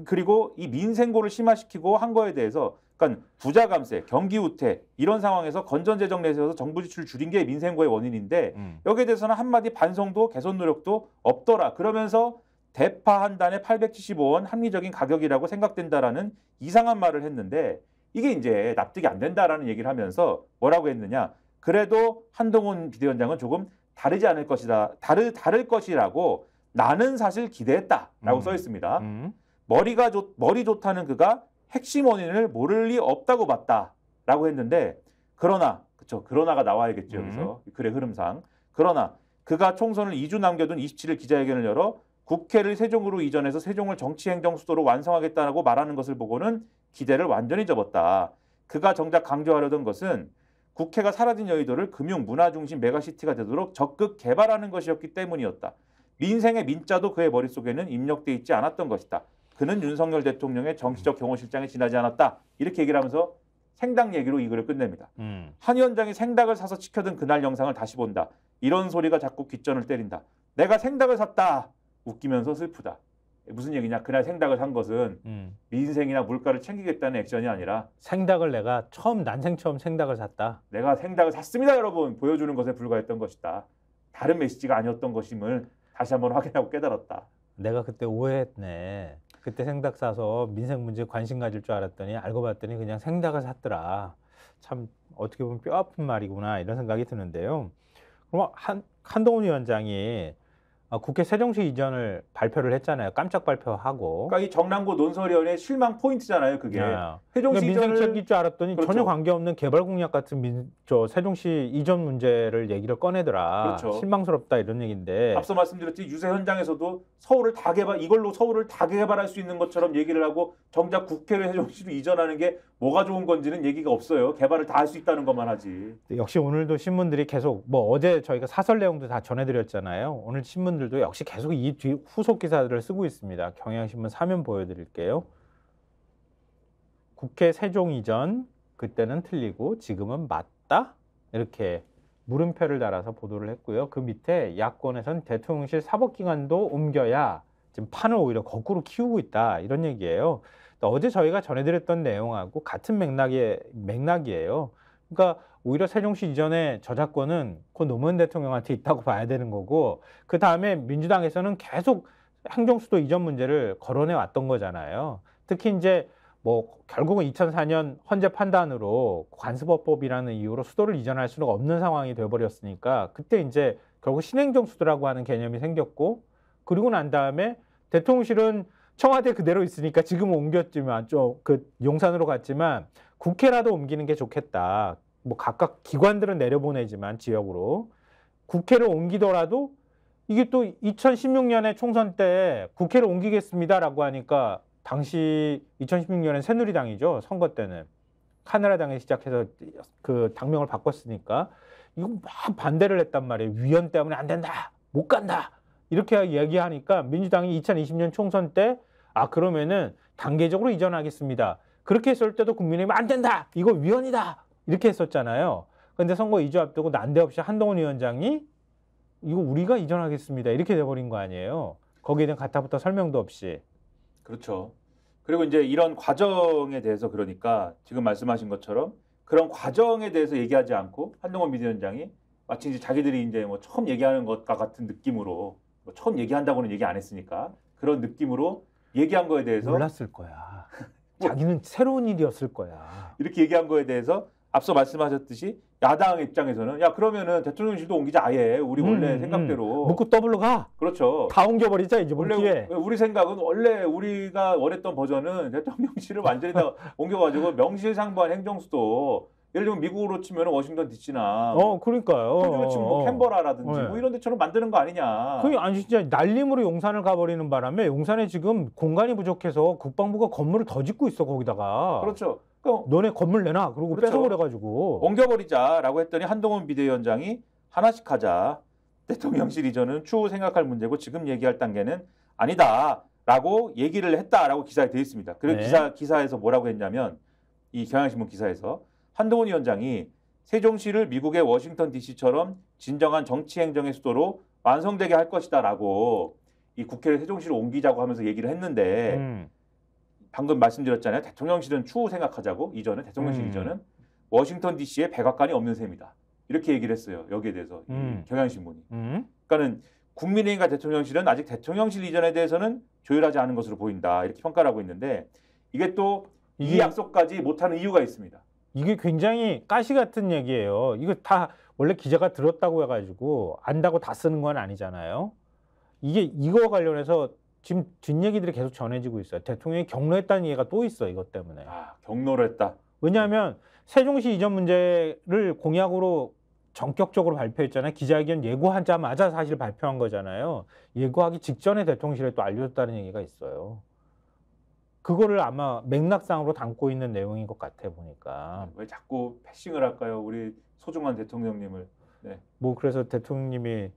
그리고 이 민생고를 심화시키고 한 거에 대해서 그러니까 부자 감세, 경기 우퇴 이런 상황에서 건전재정 내세워서 정부 지출 줄인 게 민생고의 원인인데 여기에 대해서는 한마디 반성도 개선 노력도 없더라. 그러면서 대파 한 단에 875원 합리적인 가격이라고 생각된다라는 이상한 말을 했는데 이게 이제 납득이 안 된다라는 얘기를 하면서 뭐라고 했느냐. 그래도 한동훈 비대위원장은 조금 다르지 않을 것이다. 다를 것이라고 나는 사실 기대했다라고 써 있습니다. 머리 좋다는 그가 핵심 원인을 모를 리 없다고 봤다라고 했는데 그러나 그렇죠. 그러나가 나와야겠죠. 여기서 글의 흐름상. 그러나 그가 총선을 2주 남겨둔 27일 기자회견을 열어 국회를 세종으로 이전해서 세종을 정치행정 수도로 완성하겠다라고 말하는 것을 보고는 기대를 완전히 접었다. 그가 정작 강조하려던 것은 국회가 사라진 여의도를 금융, 문화 중심 메가시티가 되도록 적극 개발하는 것이었기 때문이었다. 민생의 민자도 그의 머릿속에는 입력돼 있지 않았던 것이다. 그는 윤석열 대통령의 정치적 경호실장에 지나지 않았다. 이렇게 얘기를 하면서 생닭 얘기로 이 글을 끝냅니다. 한 위원장이 생닭을 사서 지켜든 그날 영상을 다시 본다. 이런 소리가 자꾸 귓전을 때린다. 내가 생닭을 샀다. 웃기면서 슬프다. 무슨 얘기냐? 그날 생닭을 산 것은 민생이나 물가를 챙기겠다는 액션이 아니라 생닭을 내가 난생 처음 생닭을 샀다. 내가 생닭을 샀습니다, 여러분. 보여주는 것에 불과했던 것이다. 다른 메시지가 아니었던 것임을 다시 한번 확인하고 깨달았다. 내가 그때 오해했네. 그때 생닭 사서 민생 문제에 관심 가질 줄 알았더니 알고 봤더니 그냥 생닭을 샀더라. 참 어떻게 보면 뼈 아픈 말이구나 이런 생각이 드는데요. 그럼 한동훈 위원장이 국회 세종시 이전을 발표를 했잖아요. 깜짝 발표하고. 그러니까 이 정남고 논설위원회의 실망 포인트잖아요. 그게. 세종시 그러니까 민생책일 줄 알았더니 그렇죠. 전혀 관계없는 개발 공약 같은 세종시 이전 문제를 얘기를 꺼내더라. 그렇죠. 실망스럽다 이런 얘기인데. 앞서 말씀드렸지 유세 현장에서도 이걸로 서울을 다 개발할 수 있는 것처럼 얘기를 하고 정작 국회를 세종시로 이전하는 게 뭐가 좋은 건지는 얘기가 없어요. 개발을 다 할 수 있다는 것만 하지. 역시 오늘도 신문들이 계속 어제 저희가 사설 내용도 다 전해드렸잖아요. 오늘 신문들도 역시 계속 이 후속 기사들을 쓰고 있습니다. 경향신문 3면 보여드릴게요. 국회 세종 이전 그때는 틀리고 지금은 맞다? 이렇게 물음표를 달아서 보도를 했고요. 그 밑에 야권에선 대통령실 사법기관도 옮겨야 지금 판을 오히려 거꾸로 키우고 있다 이런 얘기예요. 어제 저희가 전해드렸던 내용하고 같은 맥락이에요. 그러니까 오히려 세종시 이전에 저작권은 그 노무현 대통령한테 있다고 봐야 되는 거고 그 다음에 민주당에서는 계속 행정수도 이전 문제를 거론해 왔던 거잖아요. 특히 이제 결국은 2004년 헌재 판단으로 관습법이라는 이유로 수도를 이전할 수는 없는 상황이 되어버렸으니까 그때 이제 결국 신행정수도라고 하는 개념이 생겼고 그리고 난 다음에 대통령실은 청와대 그대로 있으니까 지금은 옮겼지만 용산으로 갔지만 국회라도 옮기는 게 좋겠다. 각각 기관들은 내려보내지만 지역으로 국회를 옮기더라도 이게 또 2016년에 총선 때 국회를 옮기겠습니다라고 하니까 당시 2016년엔 새누리당이죠. 선거 때는 카나라당에 시작해서 그 당명을 바꿨으니까 이거 막 반대를 했단 말이에요. 위헌 때문에 안 된다. 못 간다. 이렇게 얘기하니까 민주당이 2020년 총선 때 그러면은 단계적으로 이전하겠습니다. 그렇게 했을 때도 국민의힘이 안 된다. 이거 위헌이다. 이렇게 했었잖아요. 그런데 선거 2주 앞두고 난데없이 한동훈 위원장이 이거 우리가 이전하겠습니다. 이렇게 돼버린 거 아니에요. 거기에 대한 가타부터 설명도 없이. 그렇죠. 그리고 이제 이런 과정에 대해서 그러니까 지금 말씀하신 것처럼 그런 과정에 대해서 얘기하지 않고 한동훈 비대위원장이 마치 이제 자기들이 이제 처음 얘기하는 것과 같은 느낌으로 처음 얘기한다고는 얘기 안 했으니까 그런 느낌으로 얘기한 거에 대해서 몰랐을 거야. 자기는 새로운 일이었을 거야. 이렇게 얘기한 거에 대해서 앞서 말씀하셨듯이 야당 입장에서는 그러면은 대통령실도 옮기자 아예 우리 원래 생각대로 묻고 더블로 가. 그렇죠. 다 옮겨버리자 이제 원래 우리 생각은 원래 우리가 원했던 버전은 대통령실을 완전히 다 옮겨가지고 명실상부한 행정수도 예를 들면 미국으로 치면 워싱턴 DC나 그러니까요. 호주로 치면 캔버라라든지 이런 데처럼 만드는 거 아니냐. 그게 아니 진짜 날림으로 용산을 가버리는 바람에 용산에 지금 공간이 부족해서 국방부가 건물을 더 짓고 있어 거기다가. 그렇죠. 너네 건물 내놔. 그러고 그렇죠. 뺏어버려가지고. 옮겨버리자라고 했더니 한동훈 비대위원장이 하나씩 하자. 대통령실 이전은 추후 생각할 문제고 지금 얘기할 단계는 아니다라고 얘기를 했다라고 기사에 되어 있습니다. 그리고 기사에서 뭐라고 했냐면 이 경향신문 기사에서 한동훈 위원장이 세종시를 미국의 워싱턴 DC처럼 진정한 정치행정의 수도로 완성되게 할 것이다라고 이 국회를 세종시로 옮기자고 하면서 얘기를 했는데 방금 말씀드렸잖아요. 대통령실은 추후 생각하자고 이전에 대통령실 이전은 워싱턴 DC에 백악관이 없는 셈이다. 이렇게 얘기를 했어요. 여기에 대해서 경향신문이. 그러니까는 국민의힘과 대통령실은 아직 대통령실 이전에 대해서는 조율하지 않은 것으로 보인다. 이렇게 평가를 하고 있는데 이게 또 이 약속까지 못하는 이유가 있습니다. 이게 굉장히 가시 같은 얘기예요. 이거 다 원래 기자가 들었다고 해가지고 안다고 다 쓰는 건 아니잖아요. 이거 관련해서 지금 뒷얘기들이 계속 전해지고 있어요. 대통령이 경로했다는 얘기가 또 있어, 이것 때문에. 경로를 했다. 왜냐하면 세종시 이전 문제를 공약으로 전격적으로 발표했잖아요. 기자회견 예고하자마자 사실 발표한 거잖아요. 예고하기 직전에 대통령실에 또 알려줬다는 얘기가 있어요. 그거를 아마 맥락상으로 담고 있는 내용인 것 같아 보니까. 왜 자꾸 패싱을 할까요? 우리 소중한 대통령님을. 네. 뭐 그래서 대통령님이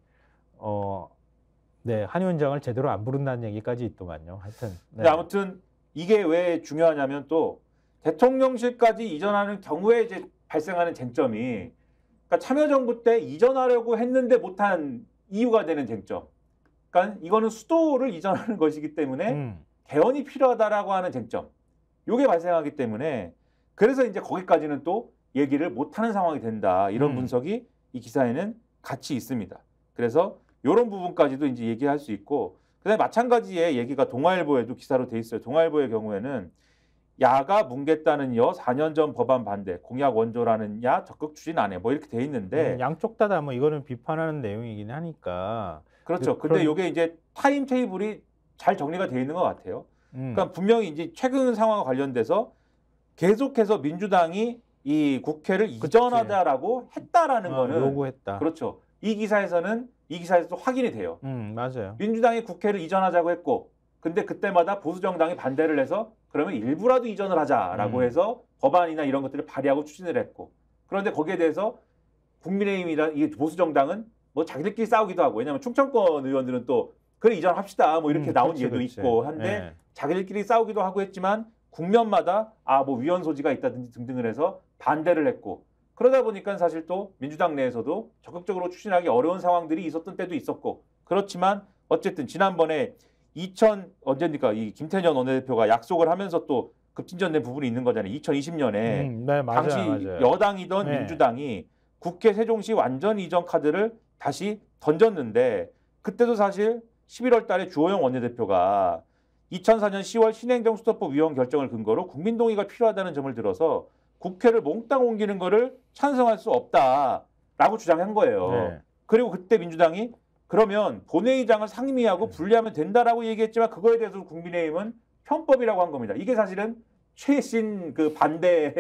네, 한 위원장을 제대로 안 부른다는 얘기까지 있더만요. 하여튼. 네. 아무튼 이게 왜 중요하냐면 또 대통령실까지 이전하는 경우에 이제 발생하는 쟁점이 그러니까 참여정부 때 이전하려고 했는데 못한 이유가 되는 쟁점. 그러니까 이거는 수도를 이전하는 것이기 때문에 개헌이 필요하다라고 하는 쟁점. 이게 발생하기 때문에 그래서 이제 거기까지는 또 얘기를 못하는 상황이 된다. 이런 분석이 이 기사에는 같이 있습니다. 그래서 이런 부분까지도 이제 얘기할 수 있고 그다음에 마찬가지의 얘기가 동아일보에도 기사로 돼 있어요. 동아일보의 경우에는 야가 뭉갰다는 여 4년 전 법안 반대 공약 원조라는 야 적극 추진 안 해. 뭐 이렇게 돼 있는데 양쪽 다 뭐 이거는 비판하는 내용이긴 하니까. 그렇죠. 근데 이게 이제 타임 테이블이 잘 정리가 돼 있는 것 같아요. 그러니까 분명히 이제 최근 상황과 관련돼서 계속해서 민주당이 이 국회를 이전하자라고 했다라는 거는 요구했다. 그렇죠. 이 기사에서도 확인이 돼요. 맞아요. 민주당이 국회를 이전하자고 했고 근데 그때마다 보수 정당이 반대를 해서 그러면 일부라도 이전을 하자라고 해서 법안이나 이런 것들을 발의하고 추진을 했고 그런데 거기에 대해서 국민의힘이나 이 보수 정당은 뭐 자기들끼리 싸우기도 하고 왜냐하면 충청권 의원들은 또 그래 이전합시다 뭐 이렇게 나온 예도 있고 한데 자기들끼리 싸우기도 하고 했지만 국면마다 뭐 위헌 소지가 있다든지 등등을 해서 반대를 했고 그러다 보니까 사실 또 민주당 내에서도 적극적으로 추진하기 어려운 상황들이 있었던 때도 있었고 그렇지만 어쨌든 지난번에 언제입니까? 이 김태년 원내대표가 약속을 하면서 또 급진전된 부분이 있는 거잖아요. 2020년에 네, 당시 맞아요. 여당이던 민주당이 국회 세종시 완전 이전 카드를 다시 던졌는데 그때도 사실 11월 달에 주호영 원내대표가 2004년 10월 신행정수도법 위헌 결정을 근거로 국민동의가 필요하다는 점을 들어서 국회를 몽땅 옮기는 거를 찬성할 수 없다라고 주장한 거예요. 네. 그리고 그때 민주당이 그러면 본회의장을 상임위하고 분리하면 된다라고 얘기했지만 그거에 대해서 국민의힘은 편법이라고 한 겁니다. 이게 사실은 최신 그 반대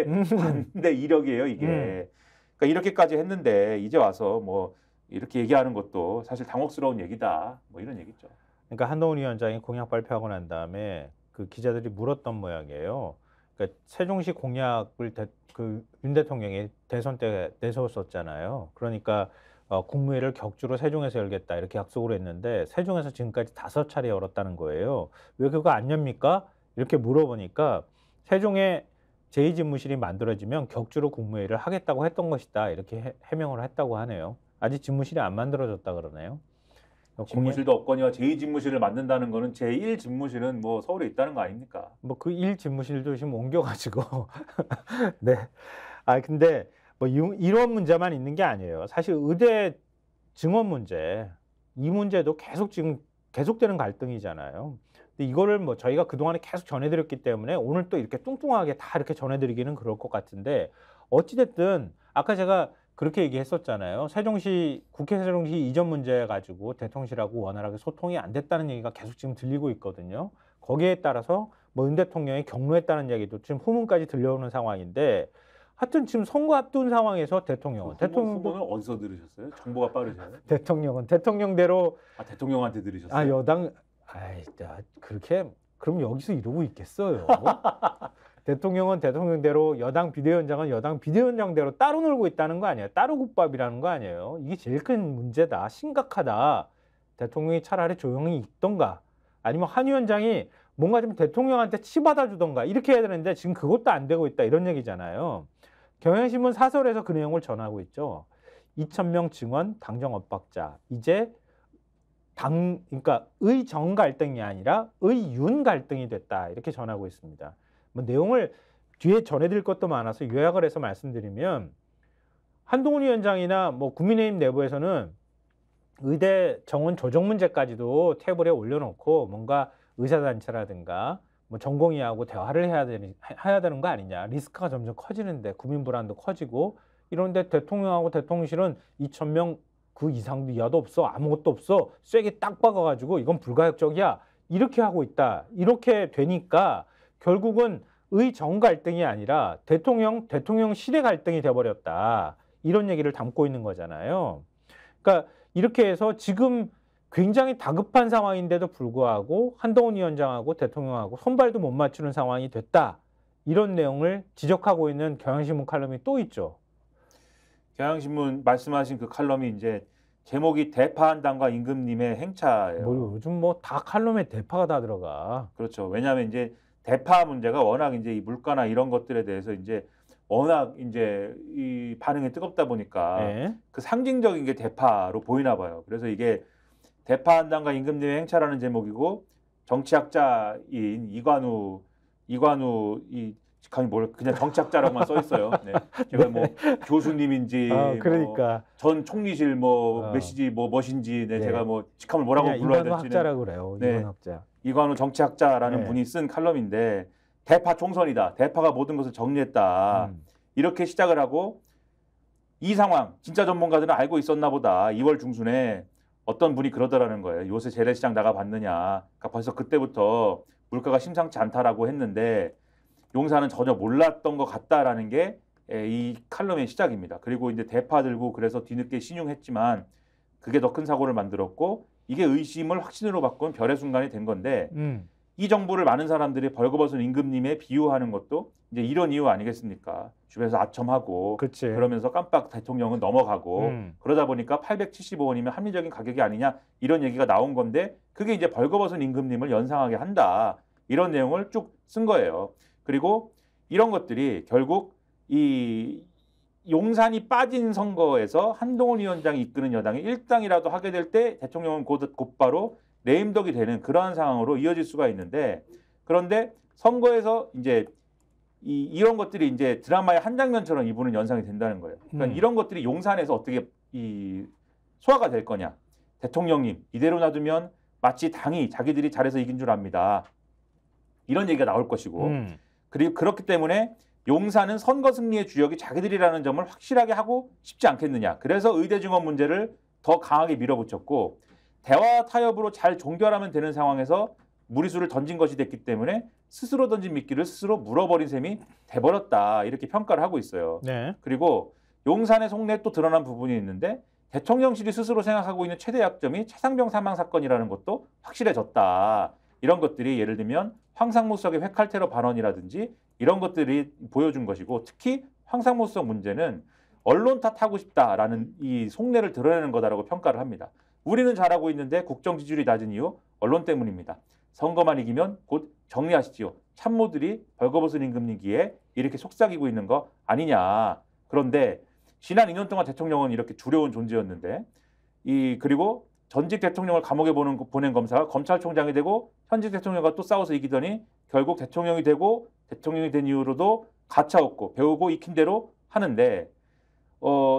이력이에요, 이게. 그러니까 이렇게까지 했는데 이제 와서 뭐 이렇게 얘기하는 것도 사실 당혹스러운 얘기다. 뭐 이런 얘기죠. 그러니까 한동훈 위원장이 공약 발표하고 난 다음에 그 기자들이 물었던 모양이에요. 그러니까 세종시 공약을 윤 대통령이 대선 때 내세웠었잖아요. 그러니까 국무회의를 격주로 세종에서 열겠다 이렇게 약속을 했는데 세종에서 지금까지 5차례 열었다는 거예요. 왜 그거 안 엽니까? 이렇게 물어보니까 세종에 제2집무실이 만들어지면 격주로 국무회의를 하겠다고 했던 것이다. 이렇게 해명을 했다고 하네요. 아직 집무실이 안 만들어졌다 그러네요. 집무실도 없거니와 제2집무실을 만든다는 거는 제1집무실은 뭐 서울에 있다는 거 아닙니까? 뭐 그 1집무실도 지금 옮겨가지고 네. 근데 뭐 이런 문제만 있는 게 아니에요. 사실 의대 증원 문제, 이 문제도 지금 계속되는 갈등이잖아요. 근데 이거를 뭐 저희가 그동안에 계속 전해드렸기 때문에 오늘 또 이렇게 뚱뚱하게 다 이렇게 전해드리기는 그럴 것 같은데 어찌됐든 아까 제가 그렇게 얘기했었잖아요. 국회 세종시 이전 문제 가지고 대통령실하고 원활하게 소통이 안 됐다는 얘기가 계속 지금 들리고 있거든요. 거기에 따라서 뭐 윤 대통령이 경로했다는 얘기도 지금 후문까지 들려오는 상황인데 하여튼 지금 선거 앞둔 상황에서 후문은 어디서 들으셨어요? 정보가 빠르셔요? 대통령대로 대통령한테 들으셨어요? 여당 그렇게 그럼 여기서 이러고 있겠어요. 대통령은 대통령대로 여당 비대위원장은 여당 비대위원장대로 따로 놀고 있다는 거 아니에요. 따로 국밥이라는 거 아니에요. 이게 제일 큰 문제다. 심각하다. 대통령이 차라리 조용히 있던가 아니면 한 위원장이 뭔가 좀 대통령한테 치받아주던가 이렇게 해야 되는데 지금 그것도 안 되고 있다. 이런 얘기잖아요. 경향신문 사설에서 그 내용을 전하고 있죠. 2,000명 증원 당정 엇박자. 이제 그러니까 의정 갈등이 아니라 의윤 갈등이 됐다 이렇게 전하고 있습니다. 뭐 내용을 뒤에 전해드릴 것도 많아서 요약을 해서 말씀드리면 한동훈 위원장이나 뭐 국민의힘 내부에서는 의대 정원 조정 문제까지도 테이블에 올려놓고 뭔가 의사단체라든가 뭐 전공의하고 대화를 해야 되는 거 아니냐. 리스크가 점점 커지는데 국민 불안도 커지고 이런데 대통령하고 대통령실은 2,000명 그 이상도 이하도 없어. 아무것도 없어. 쐐기 딱 박아가지고 이건 불가역적이야. 이렇게 하고 있다. 이렇게 되니까 결국은 의정 갈등이 아니라 대통령실의 갈등이 돼버렸다. 이런 얘기를 담고 있는 거잖아요. 그러니까 이렇게 해서 지금 굉장히 다급한 상황인데도 불구하고 한동훈 위원장하고 대통령하고 손발도 못 맞추는 상황이 됐다. 이런 내용을 지적하고 있는 경향신문 칼럼이 또 있죠. 경향신문 말씀하신 그 칼럼이 이제 제목이 대파한당과 임금님의 행차예요. 뭐 요즘 뭐 다 칼럼에 대파가 다 들어가. 그렇죠. 왜냐하면 이제 대파 문제가 워낙 이제 이 물가나 이런 것들에 대해서 이제 워낙 이제 이 반응이 뜨겁다 보니까 네. 그 상징적인 게 대파로 보이나 봐요. 그래서 이게 대파한당과 임금님의 행차라는 제목이고 정치학자인 이관우 이 감히 뭘 그냥 정치학자라고만 써 있어요. 네. 제가 뭐 교수님인지 그러니까 뭐 전 총리실 뭐 메시지 뭐 멋인지 네. 제가 뭐 직함을 뭐라고 불러야 될지는 이관우 학자라고 그래요. 네. 이관우 학자. 이관우 정치학자라는 분이 쓴 칼럼인데 대파 총선이다. 대파가 모든 것을 정리했다. 이렇게 시작을 하고 이 상황 진짜 전문가들은 알고 있었나 보다. 2월 중순에 어떤 분이 그러더라는 거예요. 요새 재래시장 나가봤느냐. 그러니까 벌써 그때부터 물가가 심상치 않다라고 했는데 용산은 전혀 몰랐던 것 같다라는 게 이 칼럼의 시작입니다. 그리고 이제 대파 들고 그래서 뒤늦게 신용했지만 그게 더 큰 사고를 만들었고 이게 의심을 확신으로 바꾼 별의 순간이 된 건데 이 정보를 많은 사람들이 벌거벗은 임금님에 비유하는 것도 이제 이런 이유 아니겠습니까? 주변에서 아첨하고 그치. 그러면서 깜빡 대통령은 넘어가고 그러다 보니까 875원이면 합리적인 가격이 아니냐 이런 얘기가 나온 건데 그게 이제 벌거벗은 임금님을 연상하게 한다. 이런 내용을 쭉 쓴 거예요. 그리고 이런 것들이 결국 이 용산이 빠진 선거에서 한동훈 위원장이 이끄는 여당이 1당이라도 하게 될 때 대통령은 곧바로 레임덕이 되는 그러한 상황으로 이어질 수가 있는데 그런데 선거에서 이제 이런 것들이 이제 드라마의 한 장면처럼 이분은 연상이 된다는 거예요. 그러니까 이런 것들이 용산에서 어떻게 소화가 될 거냐. 대통령님 이대로 놔두면 마치 당이 자기들이 잘해서 이긴 줄 압니다. 이런 얘기가 나올 것이고 그리고 그렇기 때문에 용산은 선거 승리의 주역이 자기들이라는 점을 확실하게 하고 싶지 않겠느냐. 그래서 의대 증원 문제를 더 강하게 밀어붙였고 대화 타협으로 잘 종결하면 되는 상황에서 무리수를 던진 것이 됐기 때문에 스스로 던진 미끼를 스스로 물어버린 셈이 돼버렸다. 이렇게 평가를 하고 있어요. 네. 그리고 용산의 속내에 또 드러난 부분이 있는데 대통령실이 스스로 생각하고 있는 최대 약점이 차상병 사망 사건이라는 것도 확실해졌다. 이런 것들이 예를 들면 황상무 수석의 회칼테러 발언이라든지 이런 것들이 보여준 것이고 특히 황상무 수석 문제는 언론 탓하고 싶다라는 이 속내를 드러내는 거다라고 평가를 합니다. 우리는 잘하고 있는데 국정 지지율이 낮은 이유 언론 때문입니다. 선거만 이기면 곧 정리하시지요. 참모들이 벌거벗은 임금님기에 이렇게 속삭이고 있는 거 아니냐. 그런데 지난 2년 동안 대통령은 이렇게 두려운 존재였는데 그리고 전직 대통령을 감옥에 보낸 검사가 검찰총장이 되고 현직 대통령과 또 싸워서 이기더니 결국 대통령이 되고 대통령이 된 이후로도 가차없고 배우고 익힌 대로 하는데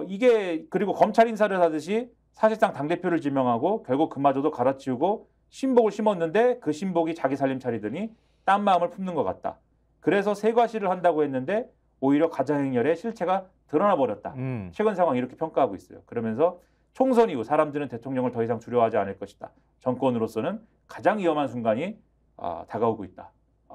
이게 그리고 검찰 인사를 하듯이 사실상 당대표를 지명하고 결국 그마저도 갈아치우고 신복을 심었는데 그 신복이 자기 살림 차리더니 딴 마음을 품는 것 같다. 그래서 세과시를 한다고 했는데 오히려 가장행렬의 실체가 드러나 버렸다. 최근 상황 이렇게 평가하고 있어요. 그러면서 총선 이후 사람들은 대통령을 더 이상 두려워하지 않을 것이다. 정권으로서는 가장 위험한 순간이 다가오고 있다.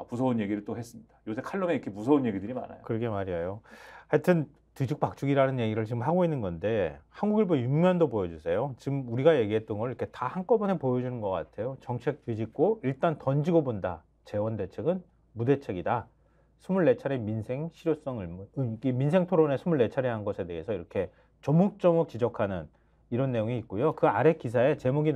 무서운 얘기를 또 했습니다. 요새 칼럼에 이렇게 무서운 얘기들이 많아요. 그러게 말이에요. 하여튼 뒤죽박죽이라는 얘기를 지금 하고 있는 건데 한국일보 윤면도 보여주세요. 지금 우리가 얘기했던 걸 이렇게 다 한꺼번에 보여주는 것 같아요. 정책 뒤집고 일단 던지고 본다. 재원 대책은 무대책이다. 24차례 민생 실효성 의문, 민생 토론회 24차례 한 것에 대해서 이렇게 조목조목 지적하는 이런 내용이 있고요. 그 아래 기사에 제목이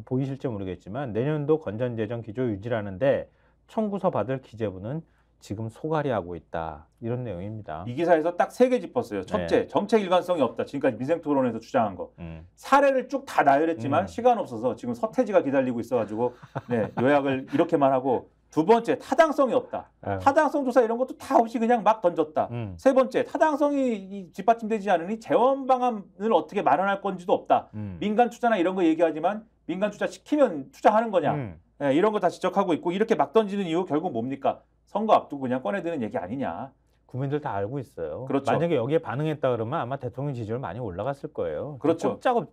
보이실지 모르겠지만 내년도 건전재정 기조 유지라는데 청구서 받을 기재부는 지금 소갈이 하고 있다. 이런 내용입니다. 이 기사에서 딱 3개 짚었어요. 첫째, 네. 정책 일관성이 없다. 지금까지 민생토론에서 주장한 거. 사례를 쭉 다 나열했지만 시간 없어서 지금 서태지가 기다리고 있어가지고 네, 요약을 이렇게만 하고 두 번째, 타당성이 없다. 타당성 조사 이런 것도 다 없이 그냥 막 던졌다. 세 번째, 타당성이 뒷받침되지 않으니 재원 방안을 어떻게 마련할 건지도 없다. 민간 투자나 이런 거 얘기하지만 민간 투자 시키면 투자하는 거냐. 네, 이런 거 다 지적하고 있고 이렇게 막 던지는 이유 결국 뭡니까? 선거 앞두고 그냥 꺼내드는 얘기 아니냐. 국민들 다 알고 있어요. 그렇죠. 만약에 여기에 반응했다 그러면 아마 대통령 지지율 많이 올라갔을 거예요. 그렇죠. 꼼짝없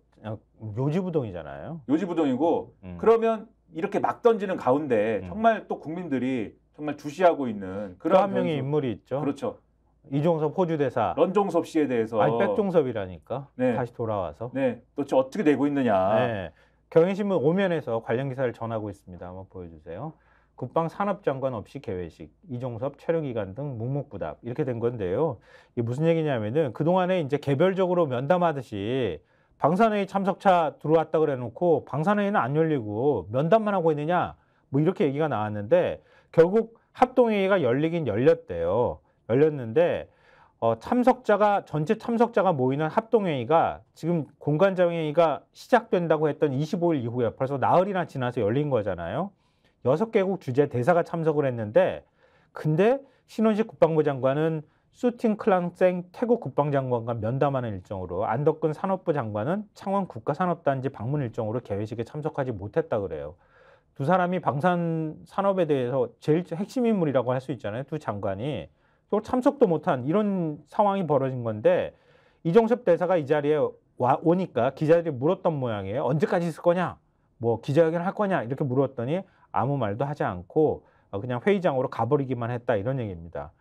묘지부동이잖아요. 묘지부동이고 그러면 이렇게 막 던지는 가운데 정말 또 국민들이 정말 주시하고 있는 그런 한 명의 인물이 있죠. 그렇죠. 이종섭 호주 대사. 런종섭 씨에 대해서. 아니 백종섭이라니까. 네. 다시 돌아와서. 네. 도대체 어떻게 되고 있느냐. 네. 경향신문 5면에서 관련 기사를 전하고 있습니다. 한번 보여주세요. 국방산업장관 없이 개회식, 이종섭 체류기간 등 묵묵부답 이렇게 된 건데요. 이게 무슨 얘기냐면은 그동안에 이제 개별적으로 면담하듯이 방산회의 참석차 들어왔다 그래 놓고 방산회의는 안 열리고 면담만 하고 있느냐 뭐 이렇게 얘기가 나왔는데 결국 합동회의가 열리긴 열렸대요. 열렸는데 전체 참석자가 모이는 합동회의가 지금 공관장회의가 시작된다고 했던 25일 이후에 벌써 나흘이나 지나서 열린 거잖아요. 6개국 주재 대사가 참석을 했는데 근데 신원식 국방부 장관은 수틴 클랑생 태국 국방장관과 면담하는 일정으로 안덕근 산업부 장관은 창원 국가산업단지 방문 일정으로 개회식에 참석하지 못했다 그래요. 두 사람이 방산 산업에 대해서 제일 핵심 인물이라고 할 수 있잖아요. 두 장관이. 또 참석도 못한 이런 상황이 벌어진 건데 이종섭 대사가 이 자리에 오니까 기자들이 물었던 모양이에요. 언제까지 있을 거냐? 뭐 기자회견 할 거냐? 이렇게 물었더니 아무 말도 하지 않고 그냥 회의장으로 가버리기만 했다 이런 얘기입니다.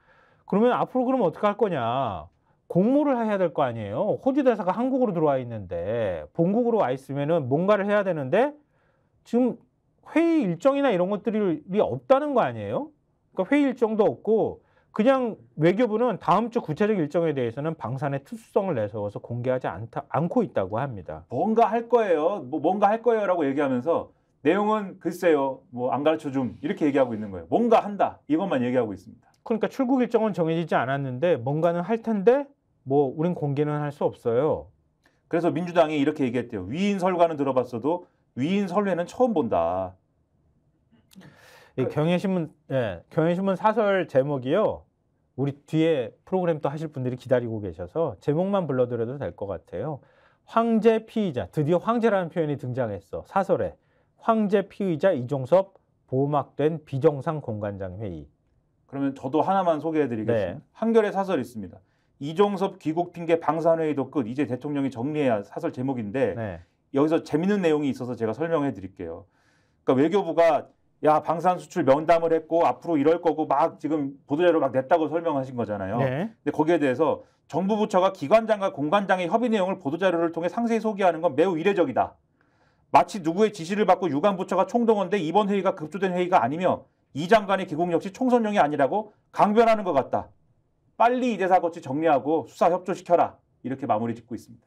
그러면 앞으로 그러면 어떻게 할 거냐? 공모를 해야 될 거 아니에요. 호주 대사가 한국으로 들어와 있는데 본국으로 와 있으면은 뭔가를 해야 되는데 지금 회의 일정이나 이런 것들이 없다는 거 아니에요? 그러니까 회의 일정도 없고 그냥 외교부는 다음 주 구체적 일정에 대해서는 방산의 특수성을 내세워서 공개하지 않고 있다고 합니다. 뭔가 할 거예요. 뭔가 할 거예요라고 얘기하면서 내용은 글쎄요. 뭐 안 가르쳐 줌 이렇게 얘기하고 있는 거예요. 뭔가 한다. 이것만 얘기하고 있습니다. 그러니까 출국 일정은 정해지지 않았는데 뭔가는 할 텐데 뭐 우린 공개는 할 수 없어요. 그래서 민주당이 이렇게 얘기했대요. 위인 설과는 들어봤어도 위인 설회는 처음 본다. 경향신문 사설 제목이요. 우리 뒤에 프로그램 또 하실 분들이 기다리고 계셔서 제목만 불러드려도 될 것 같아요. 황제 피의자, 드디어 황제라는 표현이 등장했어. 사설에. 황제 피의자 이종섭 보막된 비정상 공관장 회의. 그러면 저도 하나만 소개해드리겠습니다. 네. 한겨레 사설이 있습니다. 이종섭 귀국 핑계 방산회의도 끝. 이제 대통령이 정리해야 사설 제목인데 네. 여기서 재밌는 내용이 있어서 제가 설명해드릴게요. 그러니까 외교부가 야 방산 수출 면담을 했고 앞으로 이럴 거고 막 지금 보도자료 막 냈다고 설명하신 거잖아요. 네. 근데 거기에 대해서 정부 부처가 기관장과 공관장의 협의 내용을 보도자료를 통해 상세히 소개하는 건 매우 이례적이다. 마치 누구의 지시를 받고 유관 부처가 총동원돼 이번 회의가 급조된 회의가 아니며 이 장관의 귀국 역시 총선용이 아니라고 강변하는 것 같다. 빨리 이 대사 거치 정리하고 수사 협조시켜라. 이렇게 마무리 짓고 있습니다.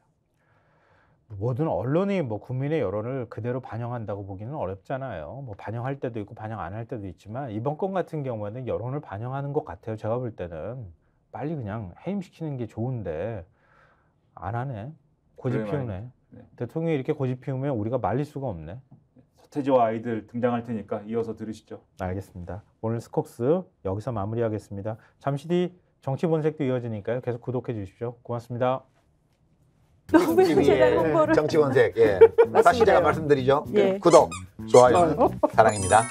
모든 언론이 뭐 국민의 여론을 그대로 반영한다고 보기는 어렵잖아요. 뭐 반영할 때도 있고 반영 안 할 때도 있지만 이번 건 같은 경우에는 여론을 반영하는 것 같아요. 제가 볼 때는 빨리 그냥 해임시키는 게 좋은데 안 하네. 고집 피우네. 네. 대통령이 이렇게 고집 피우면 우리가 말릴 수가 없네. 서태지와 아이들 등장할 테니까 이어서 들으시죠. 알겠습니다. 오늘 스콕스 여기서 마무리하겠습니다. 잠시 뒤 정치 본색도 이어지니까요. 계속 구독해 주십시오. 고맙습니다. 너무 제가 홍보를 정치 본색. 다시 제가 말씀드리죠. 구독, 좋아요, 사랑입니다.